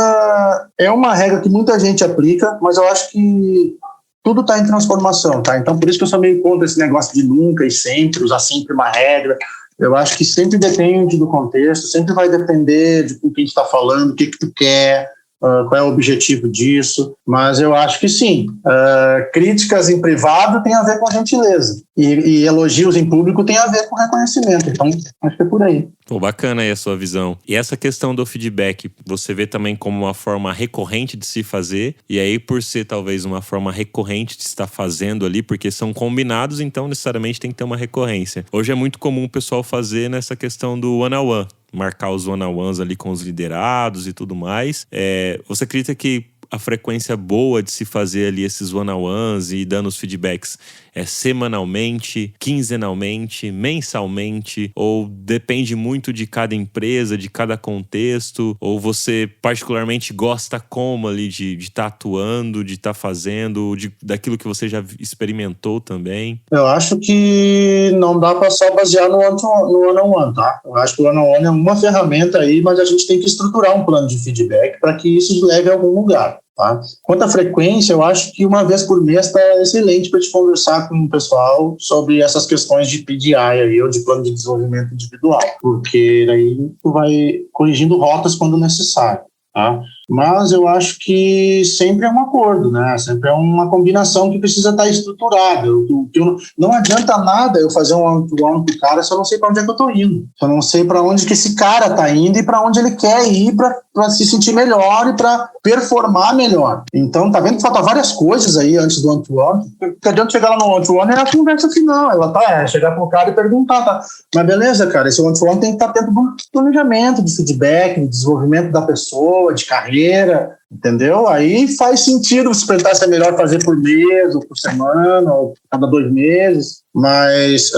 é uma regra que muita gente aplica, mas eu acho que tudo está em transformação, tá? Então por isso que eu sou meio contra esse negócio de nunca e sempre, usar sempre uma regra. Eu acho que sempre depende do contexto, sempre vai depender de com quem está falando, o que tu quer, qual é o objetivo disso, mas eu acho que sim. Críticas em privado tem a ver com gentileza e elogios em público tem a ver com reconhecimento, então acho que é por aí. Pô, bacana aí a sua visão. E essa questão do feedback, você vê também como uma forma recorrente de se fazer, e aí por ser talvez uma forma recorrente de estar fazendo ali, porque são combinados, então necessariamente tem que ter uma recorrência. Hoje é muito comum o pessoal fazer nessa questão do one-on-one, marcar os one-on-ones ali com os liderados e tudo mais. Você acredita que a frequência boa de se fazer ali esses one-on-ones e dando os feedbacks é semanalmente, quinzenalmente, mensalmente, ou depende muito de cada empresa, de cada contexto, ou você particularmente gosta como ali de estar atuando, de estar fazendo, daquilo que você já experimentou também? Eu acho que não dá para só basear no one-on-one, tá? Eu acho que o one-on-one é uma ferramenta aí, mas a gente tem que estruturar um plano de feedback para que isso leve a algum lugar. Tá? Quanto à frequência, eu acho que uma vez por mês está excelente para te conversar com o pessoal sobre essas questões de PDI aí, ou de plano de desenvolvimento individual, porque aí tu vai corrigindo rotas quando necessário. Tá? Mas eu acho que sempre é um acordo, né? Sempre é uma combinação que precisa estar estruturada. Não adianta nada eu fazer um one-to-one com o cara se eu não sei para onde é que eu estou indo. Se eu não sei para onde que esse cara está indo e para onde ele quer ir para se sentir melhor e para performar melhor. Então, tá vendo que falta várias coisas aí antes do one-to-one. Porque adianta chegar lá no one-to-one é a conversa final. Ela chegar pro cara e perguntar, tá? Mas beleza, cara, esse one-to-one tem que estar dentro do planejamento, de feedback, de desenvolvimento da pessoa, de carreira, entendeu? Aí faz sentido você perguntar se é melhor fazer por mês, ou por semana, ou cada 2 meses, mas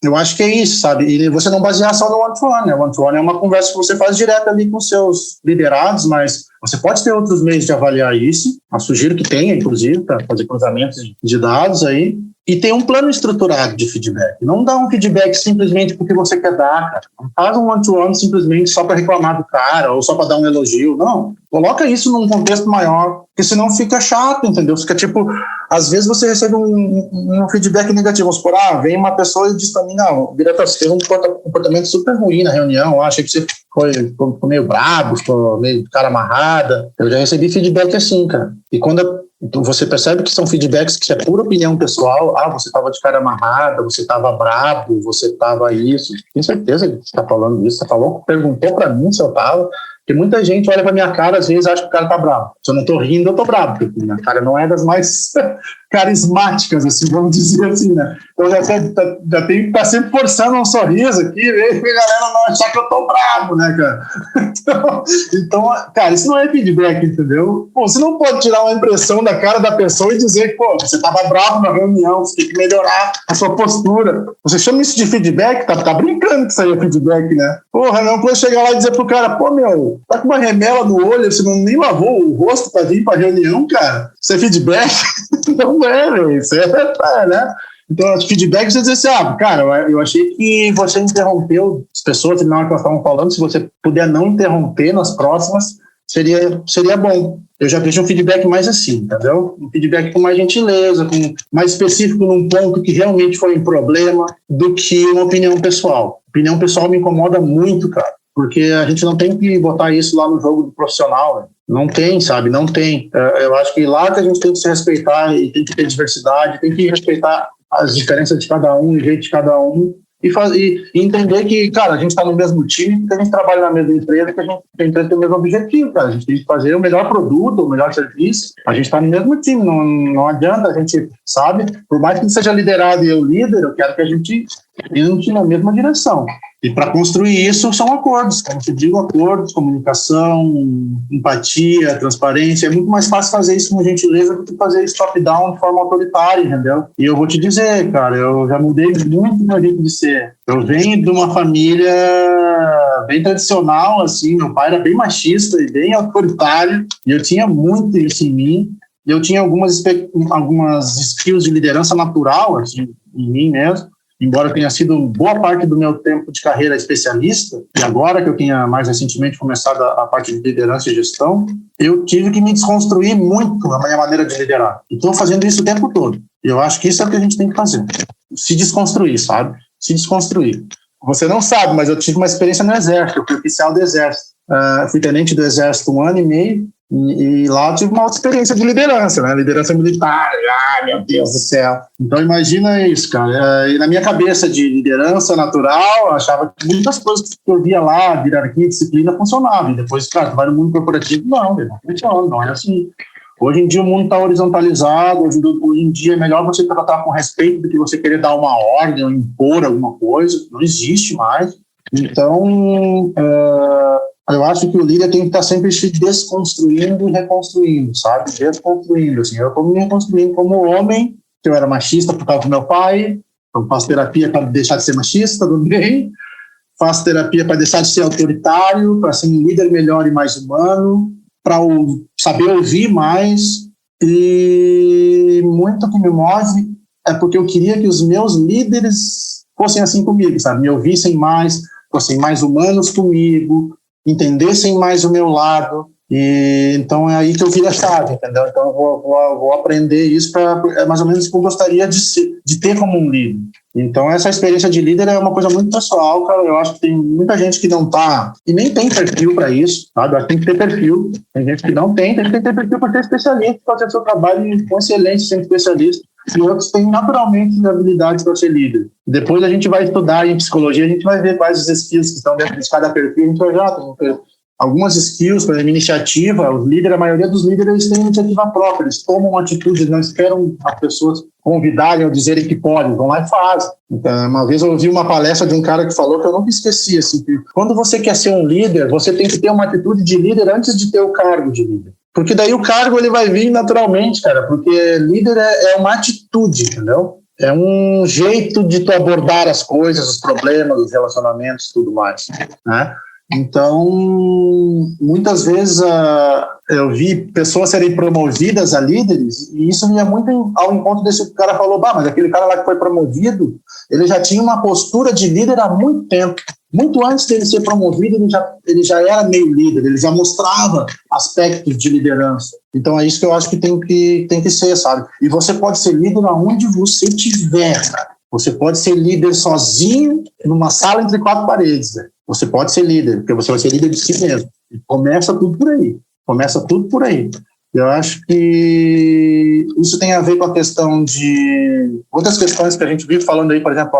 eu acho que é isso, sabe? E você não basear só no one-to-one, né? O one-to-one é uma conversa que você faz direto ali com seus liderados, mas você pode ter outros meios de avaliar isso, eu sugiro que tenha, inclusive, para fazer cruzamentos de dados aí, e tem um plano estruturado de feedback. Não dá um feedback simplesmente porque você quer dar, cara. Não faz um one-to-one simplesmente só para reclamar do cara ou só para dar um elogio. Não. Coloca isso num contexto maior, porque senão fica chato, entendeu? Fica tipo, às vezes você recebe um feedback negativo. Vamos supor, vem uma pessoa e diz para mim, não, diretor, você teve um comportamento super ruim na reunião, achei que você ficou meio brabo, ficou meio cara amarrada. Eu já recebi feedback assim, cara. E quando você percebe que são feedbacks que é pura opinião pessoal, você estava de cara amarrada, você estava brabo, você estava isso. Tenho certeza que você está falando isso, você falou, perguntou para mim se eu estava. Porque muita gente olha pra minha cara, às vezes acha que o cara tá bravo. Se eu não tô rindo, eu tô bravo, porque minha cara não é das mais carismáticas, assim, vamos dizer assim, né? Então já tenho que estar sempre forçando um sorriso aqui, pra galera não achar que eu tô bravo, né, cara? Então, cara, isso não é feedback, entendeu? Pô, você não pode tirar uma impressão da cara da pessoa e dizer que, pô, você tava bravo na reunião, você tem que melhorar a sua postura. Você chama isso de feedback? Tá brincando que isso aí é feedback, né? Porra, não pode chegar lá e dizer pro cara, pô, meu, tá com uma remela no olho, você nem lavou o rosto pra vir pra reunião, cara? Isso é feedback? Não é, velho. Isso né? Então, feedback, você diz assim, cara, eu achei que você interrompeu as pessoas na hora que elas estavam falando, se você puder não interromper nas próximas, seria bom. Eu já deixo um feedback mais assim, entendeu? Um feedback com mais gentileza, mais específico num ponto que realmente foi um problema, do que uma opinião pessoal. Opinião pessoal me incomoda muito, cara, porque a gente não tem que botar isso lá no jogo do profissional, né? Não tem, sabe? Não tem. Eu acho que lá que a gente tem que se respeitar e tem que ter diversidade, tem que respeitar as diferenças de cada um, o jeito de cada um, e entender que, cara, a gente está no mesmo time, que a gente trabalha na mesma empresa, que a empresa tem o mesmo objetivo, cara. A gente tem que fazer o melhor produto, o melhor serviço. A gente está no mesmo time, não adianta a gente, sabe? Por mais que seja liderado e eu líder, eu quero que a gente indo na mesma direção. E para construir isso são acordos, como eu digo, acordos, comunicação, empatia, transparência. É muito mais fácil fazer isso com gentileza do que fazer isso top-down de forma autoritária, entendeu? E eu vou te dizer, cara, eu já mudei muito meu jeito de ser. Eu venho de uma família bem tradicional, assim, meu pai era bem machista e bem autoritário, e eu tinha muito isso em mim. Eu tinha algumas skills de liderança natural, assim, em mim mesmo. Embora eu tenha sido boa parte do meu tempo de carreira especialista, e agora que eu tenha mais recentemente começado a parte de liderança e gestão, eu tive que me desconstruir muito a minha maneira de liderar. E estou fazendo isso o tempo todo. E eu acho que isso é o que a gente tem que fazer. Se desconstruir, sabe? Se desconstruir. Você não sabe, mas eu tive uma experiência no Exército. Eu fui oficial do Exército. Fui tenente do Exército 1 ano e meio. E lá eu tive uma outra experiência de liderança, né? Liderança militar, meu Deus do céu. Então imagina isso, cara. E na minha cabeça de liderança natural, eu achava que muitas coisas que eu via lá, hierarquia, disciplina, funcionavam. E depois, cara, tu vai no mundo corporativo, não funciona, não é assim. Hoje em dia o mundo está horizontalizado, hoje em dia é melhor você tratar com respeito do que você querer dar uma ordem ou impor alguma coisa, não existe mais. Então, eu acho que o líder tem que estar sempre se desconstruindo e reconstruindo, sabe? Desconstruindo, assim. Eu me reconstruindo como homem, que eu era machista por causa do meu pai, então faço terapia para deixar de ser machista também, faço terapia para deixar de ser autoritário, para ser um líder melhor e mais humano, para saber ouvir mais, e muito que me move é porque eu queria que os meus líderes fossem assim comigo, sabe? Me ouvissem mais, fossem mais humanos comigo, entendessem mais o meu lado, e então é aí que eu viro a chave, entendeu? Então eu vou aprender isso, é mais ou menos o que eu gostaria de ter como um líder. Então essa experiência de líder é uma coisa muito pessoal, cara. Eu acho que tem muita gente que não tá, e nem tem perfil para isso, sabe? Eu acho que tem que ter perfil. Tem gente que não tem que ter perfil para ser especialista, para fazer seu trabalho com excelência, sendo especialista. E outros têm naturalmente habilidades para ser líder. Depois a gente vai estudar em psicologia, a gente vai ver quais os skills que estão dentro de cada perfil. A gente vai ver algumas skills, por exemplo, iniciativa. Os líderes, a maioria dos líderes têm iniciativa própria, eles tomam uma atitude, não esperam as pessoas convidarem ou dizerem que podem, vão lá e fazem. Então, uma vez eu ouvi uma palestra de um cara que falou, que eu nunca esqueci, assim, que quando você quer ser um líder, você tem que ter uma atitude de líder antes de ter o cargo de líder. Porque daí o cargo ele vai vir naturalmente, cara, porque líder é uma atitude, entendeu? É um jeito de tu abordar as coisas, os problemas, os relacionamentos, tudo mais, né? Então, muitas vezes eu vi pessoas serem promovidas a líderes, e isso ia muito ao encontro desse que o cara falou, mas aquele cara lá que foi promovido, ele já tinha uma postura de líder há muito tempo. Muito antes dele ser promovido, ele já era meio líder, ele já mostrava aspectos de liderança. Então é isso que eu acho que tem que ser, sabe? E você pode ser líder aonde você estiver, cara. Você pode ser líder sozinho numa sala entre quatro paredes, né? Você pode ser líder, porque você vai ser líder de si mesmo. E começa tudo por aí. Eu acho que isso tem a ver com a questão de outras questões que a gente vive falando aí, por exemplo,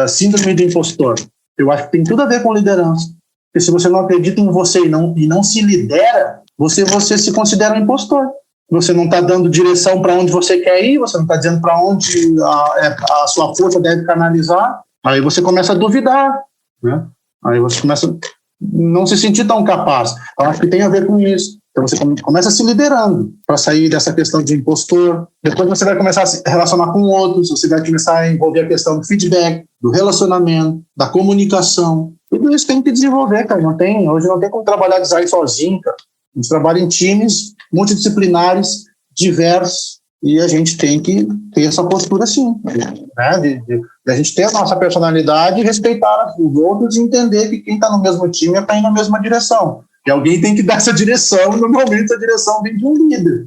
síndrome do impostor. Eu acho que tem tudo a ver com liderança. Porque se você não acredita em você e não se lidera, você se considera um impostor. Você não está dando direção para onde você quer ir, você não está dizendo para onde a sua força deve canalizar. Aí você começa a duvidar, né? Aí você começa a não se sentir tão capaz. Eu acho que tem a ver com isso. Então você começa se liderando para sair dessa questão de impostor. Depois você vai começar a se relacionar com outros, você vai começar a envolver a questão do feedback, do relacionamento, da comunicação. Tudo isso tem que desenvolver, cara. Hoje não tem como trabalhar design sozinho, cara. A gente trabalha em times multidisciplinares, diversos, e a gente tem que ter essa postura assim, né? De a gente ter a nossa personalidade e respeitar os outros e entender que quem está no mesmo time está indo na mesma direção. E alguém tem que dar essa direção, normalmente a direção vem de um líder.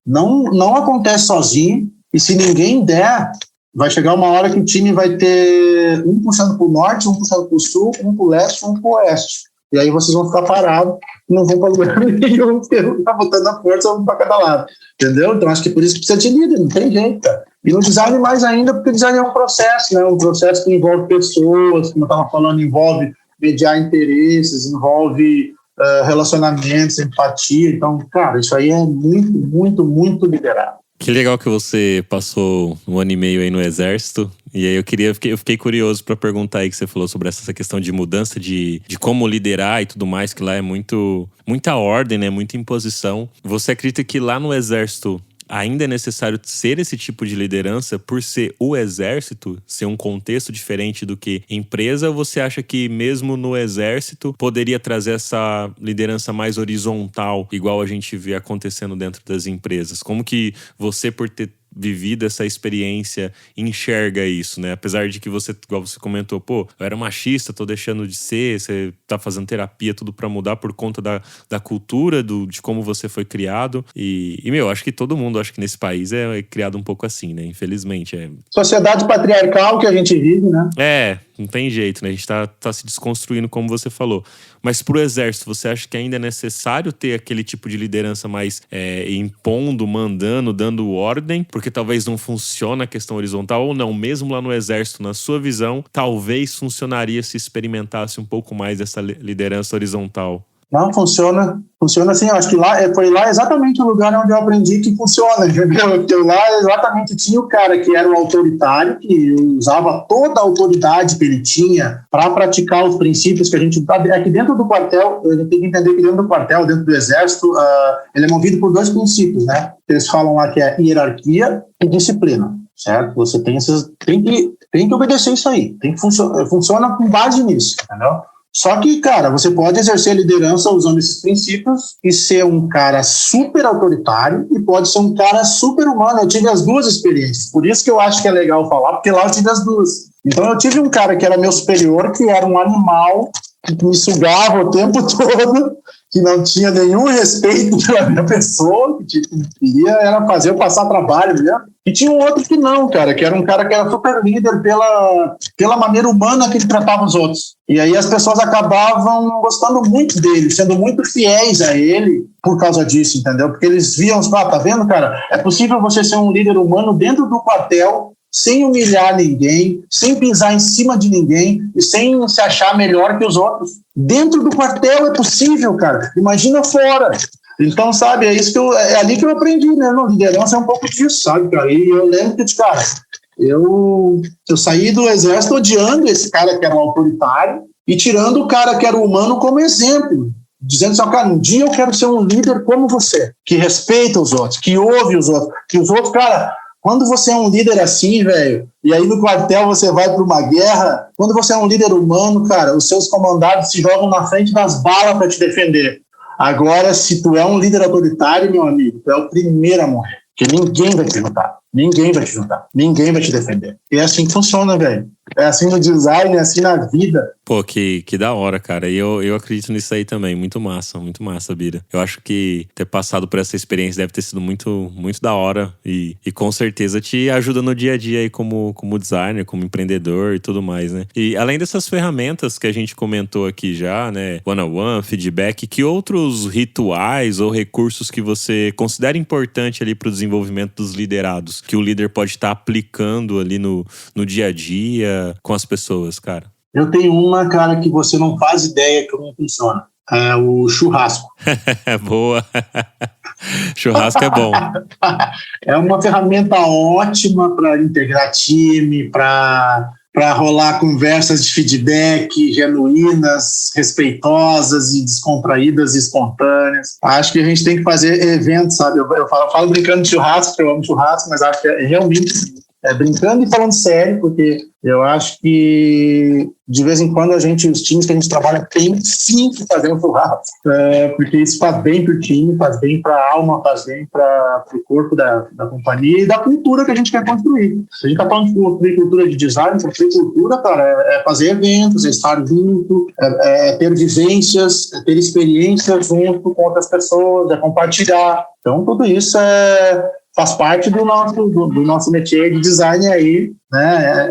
Não acontece sozinho, e se ninguém der, vai chegar uma hora que o time vai ter um puxando para o norte, um puxando para o sul, um para o leste, um para o oeste. E aí vocês vão ficar parados, não vão para lugar nenhum, porque está botando a força um para cada lado. Entendeu? Então acho que por isso que precisa de líder, não tem jeito, cara. E no design mais ainda, porque o design é um processo, né? Um processo que envolve pessoas, como eu estava falando, envolve mediar interesses, envolve relacionamentos, empatia. Então, cara, isso aí é muito, muito, muito liderado. Que legal que você passou 1 ano e meio aí no Exército E aí eu fiquei curioso para perguntar aí que você falou sobre essa questão de mudança de como liderar e tudo mais, que lá é muita ordem, né? Muita imposição. Você acredita que lá no Exército ainda é necessário ser esse tipo de liderança por ser o exército, ser um contexto diferente do que empresa, ou você acha que mesmo no exército poderia trazer essa liderança mais horizontal, igual a gente vê acontecendo dentro das empresas? Como que você, por ter vivido essa experiência, enxerga isso, né? Apesar de que você, igual você comentou, pô, eu era machista, tô deixando de ser, você tá fazendo terapia, tudo pra mudar por conta da cultura, de como você foi criado. Meu, acho que todo mundo, acho que nesse país é criado um pouco assim, né? Infelizmente. Sociedade patriarcal que a gente vive, né? Não tem jeito, né? A gente tá se desconstruindo, como você falou. Mas pro exército, você acha que ainda é necessário ter aquele tipo de liderança mais impondo, mandando, dando ordem? Porque talvez não funcione a questão horizontal, ou não, mesmo lá no exército, na sua visão, talvez funcionaria se experimentasse um pouco mais essa liderança horizontal. Não, funciona assim, eu acho que foi lá exatamente o lugar onde eu aprendi que funciona, entendeu? Porque lá exatamente tinha o cara que era o autoritário, que usava toda a autoridade que ele tinha para praticar os princípios que a gente... Aqui dentro do quartel, a gente tem que entender que dentro do quartel, dentro do exército, ele é movido por 2 princípios, né? Eles falam lá que é hierarquia e disciplina, certo? Você tem que obedecer isso aí, funciona com base nisso, entendeu? Só que, cara, você pode exercer liderança usando esses princípios e ser um cara super autoritário e pode ser um cara super humano. Eu tive as 2 experiências, por isso que eu acho que é legal falar, porque lá eu tive as 2. Então eu tive um cara que era meu superior, que era um animal, que me sugava o tempo todo, que não tinha nenhum respeito pela minha pessoa, que queria era fazer eu passar trabalho mesmo. E tinha um outro que não, cara, que era um cara que era super líder pela maneira humana que ele tratava os outros. E aí as pessoas acabavam gostando muito dele, sendo muito fiéis a ele por causa disso, entendeu? Porque eles viam, tá vendo, cara? É possível você ser um líder humano dentro do quartel, sem humilhar ninguém, sem pisar em cima de ninguém e sem se achar melhor que os outros. Dentro do quartel é possível, cara. Imagina fora. Então, sabe, é ali que eu aprendi, né? Não, liderança é um pouco disso, sabe, cara? E eu lembro que, cara, eu saí do exército odiando esse cara que era um autoritário e tirando o cara que era humano como exemplo. Dizendo assim, cara, um dia eu quero ser um líder como você, que respeita os outros, que ouve os outros, que os outros, cara... Quando você é um líder assim, velho, e aí no quartel você vai para uma guerra, quando você é um líder humano, cara, os seus comandados se jogam na frente das balas para te defender. Agora, se tu é um líder autoritário, meu amigo, tu é o primeiro a morrer. Porque ninguém vai te ajudar. Ninguém vai te ajudar. Ninguém vai te defender. E é assim que funciona, velho. É assim no design, é assim na vida. Pô, que da hora, cara. E eu acredito nisso aí também. Muito massa, Bira. Eu acho que ter passado por essa experiência deve ter sido muito, muito da hora. E com certeza te ajuda no dia a dia aí como designer, como empreendedor e tudo mais, né? E além dessas ferramentas que a gente comentou aqui já, né? One-on-one, feedback, que outros rituais ou recursos que você considera importante ali pro desenvolvimento dos liderados, que o líder pode estar aplicando ali no dia a dia com as pessoas, cara? Eu tenho uma, cara, que você não faz ideia como funciona. É o churrasco. Boa. Churrasco é bom. É uma ferramenta ótima para integrar time, para rolar conversas de feedback genuínas, respeitosas e descontraídas e espontâneas. Acho que a gente tem que fazer eventos, sabe? Eu falo brincando de churrasco, porque eu amo churrasco, mas acho que é realmente brincando e falando sério, porque eu acho que de vez em quando os times que a gente trabalha tem sim que fazer um churrasco, porque isso faz bem para o time, faz bem para a alma, faz bem para o corpo da companhia e da cultura que a gente quer construir. Se a gente está falando de construir cultura de design, construir cultura, cara, é fazer eventos, é estar junto, é ter vivências, é ter experiências junto com outras pessoas, é compartilhar. Então, tudo isso faz parte do nosso métier de design aí, né?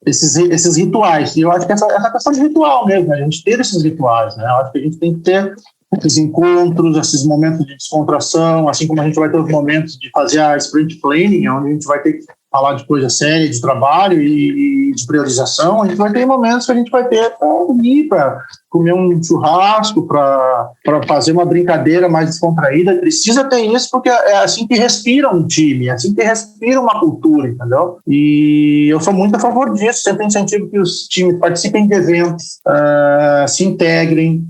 Esses rituais. E eu acho que essa questão de ritual mesmo, a gente ter esses rituais, né? Eu acho que a gente tem que ter esses encontros, esses momentos de descontração, assim como a gente vai ter os momentos de fazer a sprint planning, onde a gente vai ter que falar de coisa séria, de trabalho e de priorização, a gente vai ter momentos que a gente vai ter para unir, para comer um churrasco, para fazer uma brincadeira mais descontraída. Precisa ter isso, porque é assim que respira um time, é assim que respira uma cultura, entendeu? E eu sou muito a favor disso, sempre incentivo que os times participem de eventos, se integrem,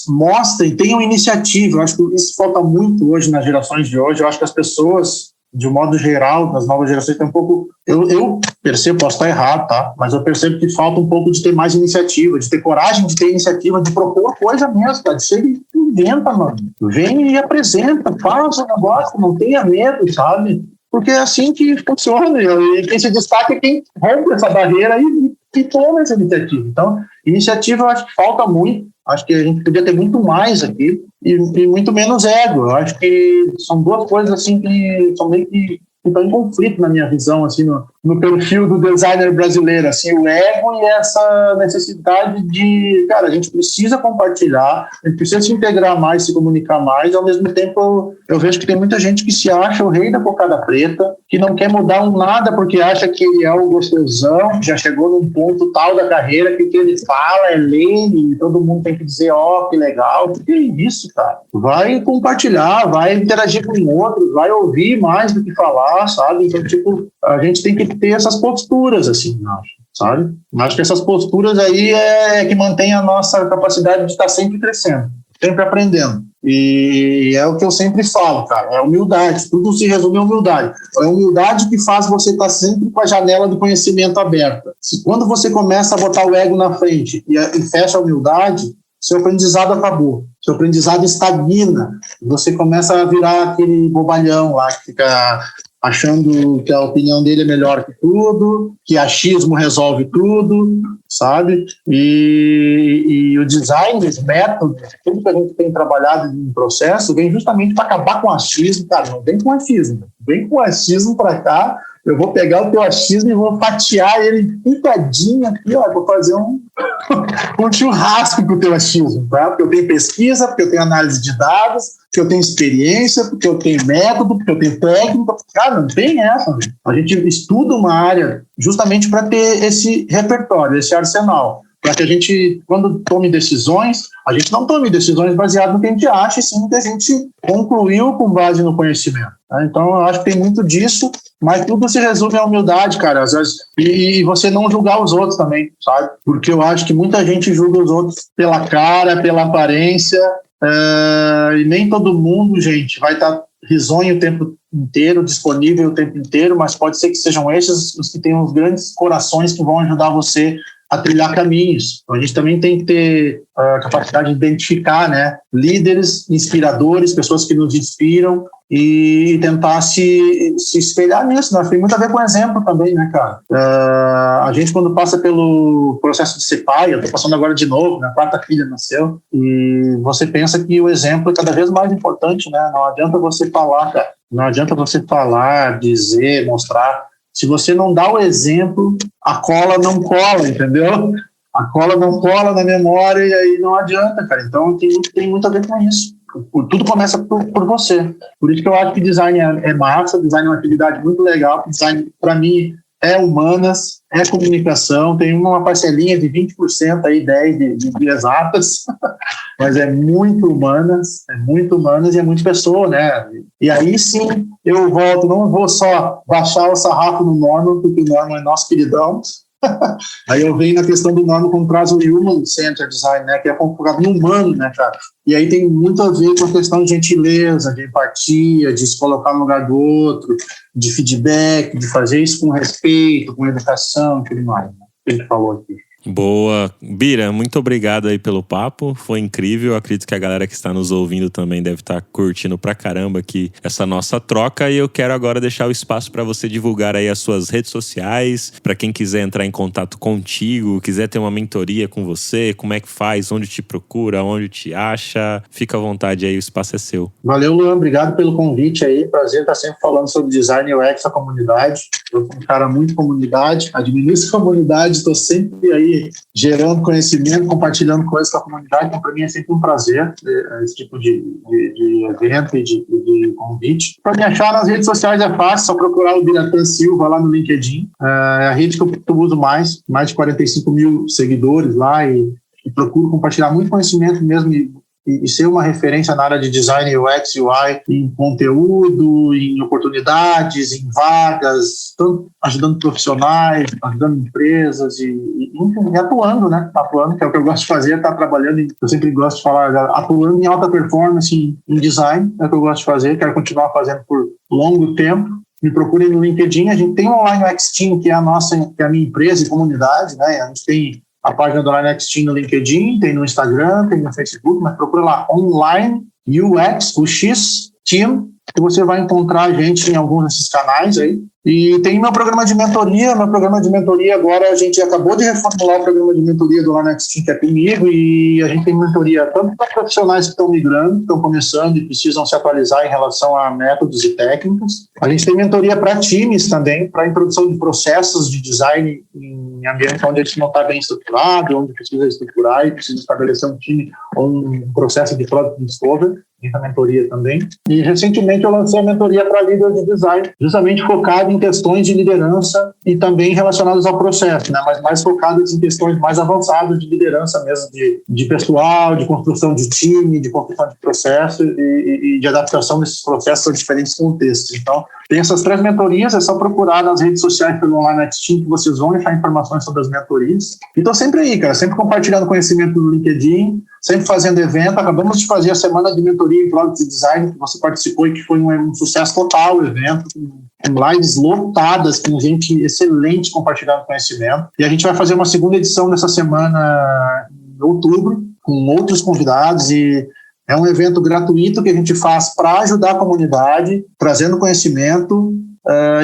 mostrem, tenham iniciativa. Eu acho que isso falta muito hoje nas gerações de hoje. Eu acho que as pessoas, de um modo geral, nas novas gerações, tem um pouco... Eu percebo, posso estar errado, tá? Mas eu percebo que falta um pouco de ter mais iniciativa, de ter coragem de ter iniciativa, de propor coisa mesmo, cara. Chega e inventa, mano. Vem e apresenta, faz o negócio, não tenha medo, sabe? Porque é assim que funciona. E quem se destaca é quem rompe essa barreira e toma essa iniciativa. Então, iniciativa eu acho que falta muito. Acho que a gente podia ter muito mais aqui e muito menos ego. Eu acho que são duas coisas assim que são meio que estão em conflito na minha visão, assim, no perfil do designer brasileiro, assim, o ego e essa necessidade de, cara, a gente precisa compartilhar, a gente precisa se integrar mais, se comunicar mais. Ao mesmo tempo, eu vejo que tem muita gente que se acha o rei da cocada preta, que não quer mudar um nada porque acha que ele é o gostosão, que já chegou num ponto tal da carreira que o que ele fala é lei e todo mundo tem que dizer, que legal. Que é isso, cara? Vai compartilhar, vai interagir com outros, vai ouvir mais do que falar, sabe? Então, tipo, a gente tem que ter essas posturas, assim, acho, sabe? Acho que essas posturas aí é que mantém a nossa capacidade de estar sempre crescendo, sempre aprendendo. E é o que eu sempre falo, cara, é humildade, tudo se resume em humildade. É a humildade que faz você estar sempre com a janela do conhecimento aberta. Quando você começa a botar o ego na frente e fecha a humildade, seu aprendizado acabou, seu aprendizado estagna, você começa a virar aquele bobalhão lá que fica achando que a opinião dele é melhor que tudo, que achismo resolve tudo, sabe? E o design, os métodos, tudo que a gente tem trabalhado no processo, vem justamente para acabar com o achismo. Cara, não vem com achismo, vem com achismo para cá. Eu vou pegar o teu achismo e vou fatiar ele picadinho aqui, ó, vou fazer um churrasco com o teu achismo, tá? Porque eu tenho pesquisa, porque eu tenho análise de dados, porque eu tenho experiência, porque eu tenho método, porque eu tenho técnica. Cara, não tem essa, né? A gente estuda uma área justamente para ter esse repertório, esse arsenal, para que a gente, quando tome decisões, a gente não tome decisões baseadas no que a gente acha, e sim no que a gente concluiu com base no conhecimento. Tá? Então, eu acho que tem muito disso, mas tudo se resume à humildade, cara, às vezes, e você não julgar os outros também, sabe? Porque eu acho que muita gente julga os outros pela cara, pela aparência, e nem todo mundo, gente, vai estar risonho o tempo inteiro, disponível o tempo inteiro, mas pode ser que sejam esses os que têm os grandes corações que vão ajudar você a trilhar caminhos. Então, a gente também tem que ter a capacidade de identificar, né, líderes, inspiradores, pessoas que nos inspiram e tentar se espelhar nisso. Nós tem muito a ver com exemplo também, né, cara? A gente, quando passa pelo processo de ser pai, eu tô passando agora de novo, minha quarta filha nasceu, e você pensa que o exemplo é cada vez mais importante, né? Não adianta você falar, cara. Não adianta você falar, dizer, mostrar. Se você não dá o exemplo, a cola não cola, entendeu? A cola não cola na memória e aí não adianta, cara. Então tem muito a ver com isso. Tudo começa por você. Por isso que eu acho que design é massa, design é uma atividade muito legal. Design, para mim, é humanas, é comunicação. Tem uma parcelinha de 20% aí, 10% de exatas, mas é muito humanas e é muito pessoa, né? E aí sim, eu volto, não vou só baixar o sarrafo no Norman, porque o Norman é nosso queridão. Aí eu venho na questão do Norman como traz o Human Centered Design, né? Que é focado no humano, né, cara? E aí tem muito a ver com a questão de gentileza, de empatia, de se colocar no lugar do outro, de feedback, de fazer isso com respeito, com educação e tudo mais, né? Que a gente falou aqui. Boa. Bira, muito obrigado aí pelo papo, foi incrível. Acredito que a galera que está nos ouvindo também deve estar curtindo pra caramba aqui essa nossa troca, e eu quero agora deixar o espaço para você divulgar aí as suas redes sociais, para quem quiser entrar em contato contigo, quiser ter uma mentoria com você, como é que faz, onde te procura, onde te acha, fica à vontade aí, o espaço é seu. Valeu, Luan, obrigado pelo convite aí, prazer estar sempre falando sobre design e UX na comunidade. Eu sou um cara muito comunidade, administro comunidade, estou sempre aí aí gerando conhecimento, compartilhando coisas com a comunidade. Então, para mim é sempre um prazer esse tipo de evento e de convite. Para me achar nas redes sociais é fácil, só procurar o Biratan Silva lá no LinkedIn. É a rede que eu uso mais de 45 mil seguidores lá e procuro compartilhar muito conhecimento mesmo e ser uma referência na área de design, UX, UI, em conteúdo, em oportunidades, em vagas, tanto ajudando profissionais, ajudando empresas e atuando, né? Atuando, que é o que eu gosto de fazer, tá trabalhando, eu sempre gosto de falar, atuando em alta performance, em design, é o que eu gosto de fazer, quero continuar fazendo por longo tempo. Me procurem no LinkedIn, a gente tem o Online UX Team, que é a minha empresa e comunidade, né? A gente tem a página do Online UX Team no LinkedIn, tem no Instagram, tem no Facebook, mas procura lá Online UX, o X Team, que você vai encontrar a gente em alguns desses canais aí. E tem meu programa de mentoria. Meu programa de mentoria agora, a gente acabou de reformular o programa de mentoria do Online UX Team, que é comigo, e a gente tem mentoria tanto para profissionais que estão migrando, estão começando e precisam se atualizar em relação a métodos e técnicas. A gente tem mentoria para times também, para introdução de processos de design em ambiente onde a gente não está bem estruturado, onde precisa estruturar e precisa estabelecer um time ou um processo de product discovery. Tem mentoria também. E recentemente eu lancei a mentoria para líder de design, justamente focado em questões de liderança e também relacionadas ao processo, né? Mas mais focadas em questões mais avançadas de liderança mesmo, de pessoal, de construção de time, de construção de processo e de adaptação desses processos a diferentes contextos. Então, tem essas 3 mentorias, é só procurar nas redes sociais pelo Online UX Team que vocês vão achar informações sobre as mentorias. E estou sempre aí, cara, sempre compartilhando conhecimento no LinkedIn, sempre fazendo evento. Acabamos de fazer a semana de mentoria em Product Design, que você participou e que foi um sucesso total o evento, com lives lotadas, com gente excelente compartilhando conhecimento. E a gente vai fazer uma segunda edição nessa semana, em outubro, com outros convidados, e é um evento gratuito que a gente faz para ajudar a comunidade, trazendo conhecimento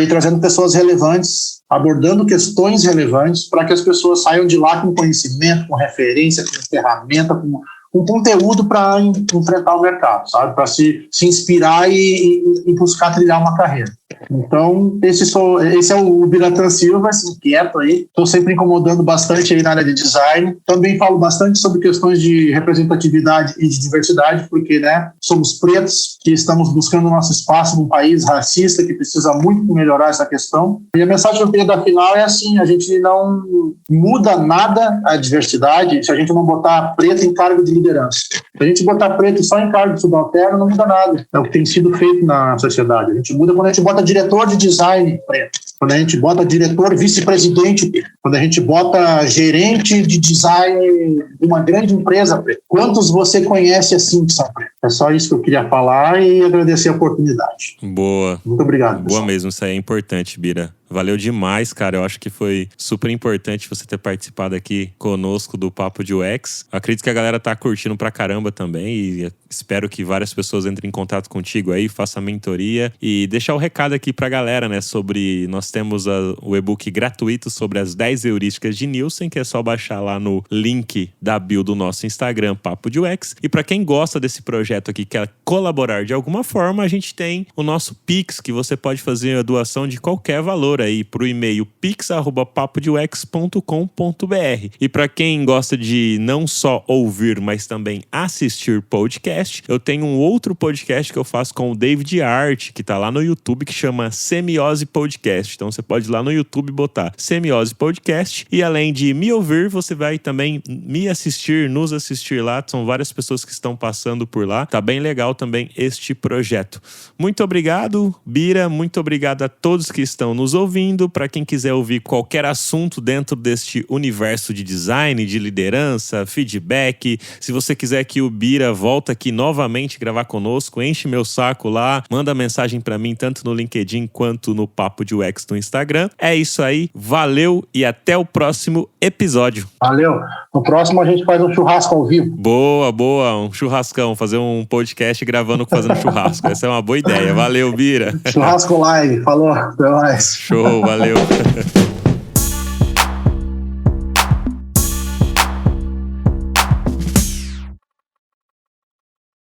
e trazendo pessoas relevantes, abordando questões relevantes para que as pessoas saiam de lá com conhecimento, com referência, com ferramenta, com conteúdo para enfrentar o mercado, sabe? Para se inspirar e buscar trilhar uma carreira. Então, esse é o Biratan Silva, inquieto aí. Estou sempre incomodando bastante aí na área de design. Também falo bastante sobre questões de representatividade e de diversidade, porque, né, somos pretos que estamos buscando nosso espaço num país racista que precisa muito melhorar essa questão. E a mensagem que eu queria dar final é assim: a gente não muda nada a diversidade se a gente não botar preto em cargo de liderança. Se a gente botar preto só em cargo de subalterno, não muda nada. É o que tem sido feito na sociedade. A gente muda quando a gente bota diretor de design preto, quando a gente bota diretor vice-presidente preto, quando a gente bota gerente de design de uma grande empresa preto. Quantos você conhece assim que são pretos? É só isso que eu queria falar e agradecer a oportunidade. Boa. Muito obrigado, pessoal. Boa mesmo, isso aí é importante, Bira. Valeu demais, cara. Eu acho que foi super importante você ter participado aqui conosco do Papo de UX. Eu acredito que a galera tá curtindo pra caramba também e espero que várias pessoas entrem em contato contigo aí, façam a mentoria e deixar o recado aqui pra galera, né, sobre... Nós temos o e-book gratuito sobre as 10 heurísticas de Nielsen, que é só baixar lá no link da bio do nosso Instagram, Papo de UX. E pra quem gosta desse projeto aqui, quer colaborar de alguma forma, a gente tem o nosso Pix, que você pode fazer a doação de qualquer valor aí pro e-mail pix@papodeux.com.br. E para quem gosta de não só ouvir, mas também assistir podcast, eu tenho um outro podcast que eu faço com o David Art, que tá lá no YouTube, que chama Semiose Podcast. Então você pode ir lá no YouTube botar Semiose Podcast e além de me ouvir, você vai também me assistir, nos assistir lá. São várias pessoas que estão passando por lá. Tá bem legal também este projeto. Muito obrigado, Bira. Muito obrigado a todos que estão nos ouvindo. Para quem quiser ouvir qualquer assunto dentro deste universo de design, de liderança, feedback, se você quiser que o Bira volta aqui novamente gravar conosco, enche meu saco lá, manda mensagem para mim tanto no LinkedIn quanto no Papo de UX no Instagram. É isso aí, valeu e até o próximo episódio. Valeu. No próximo a gente faz um churrasco ao vivo. Boa, boa, um churrascão, fazer um podcast gravando fazendo churrasco. Essa é uma boa ideia. Valeu, Bira. Churrasco live, falou, até mais. Show, valeu.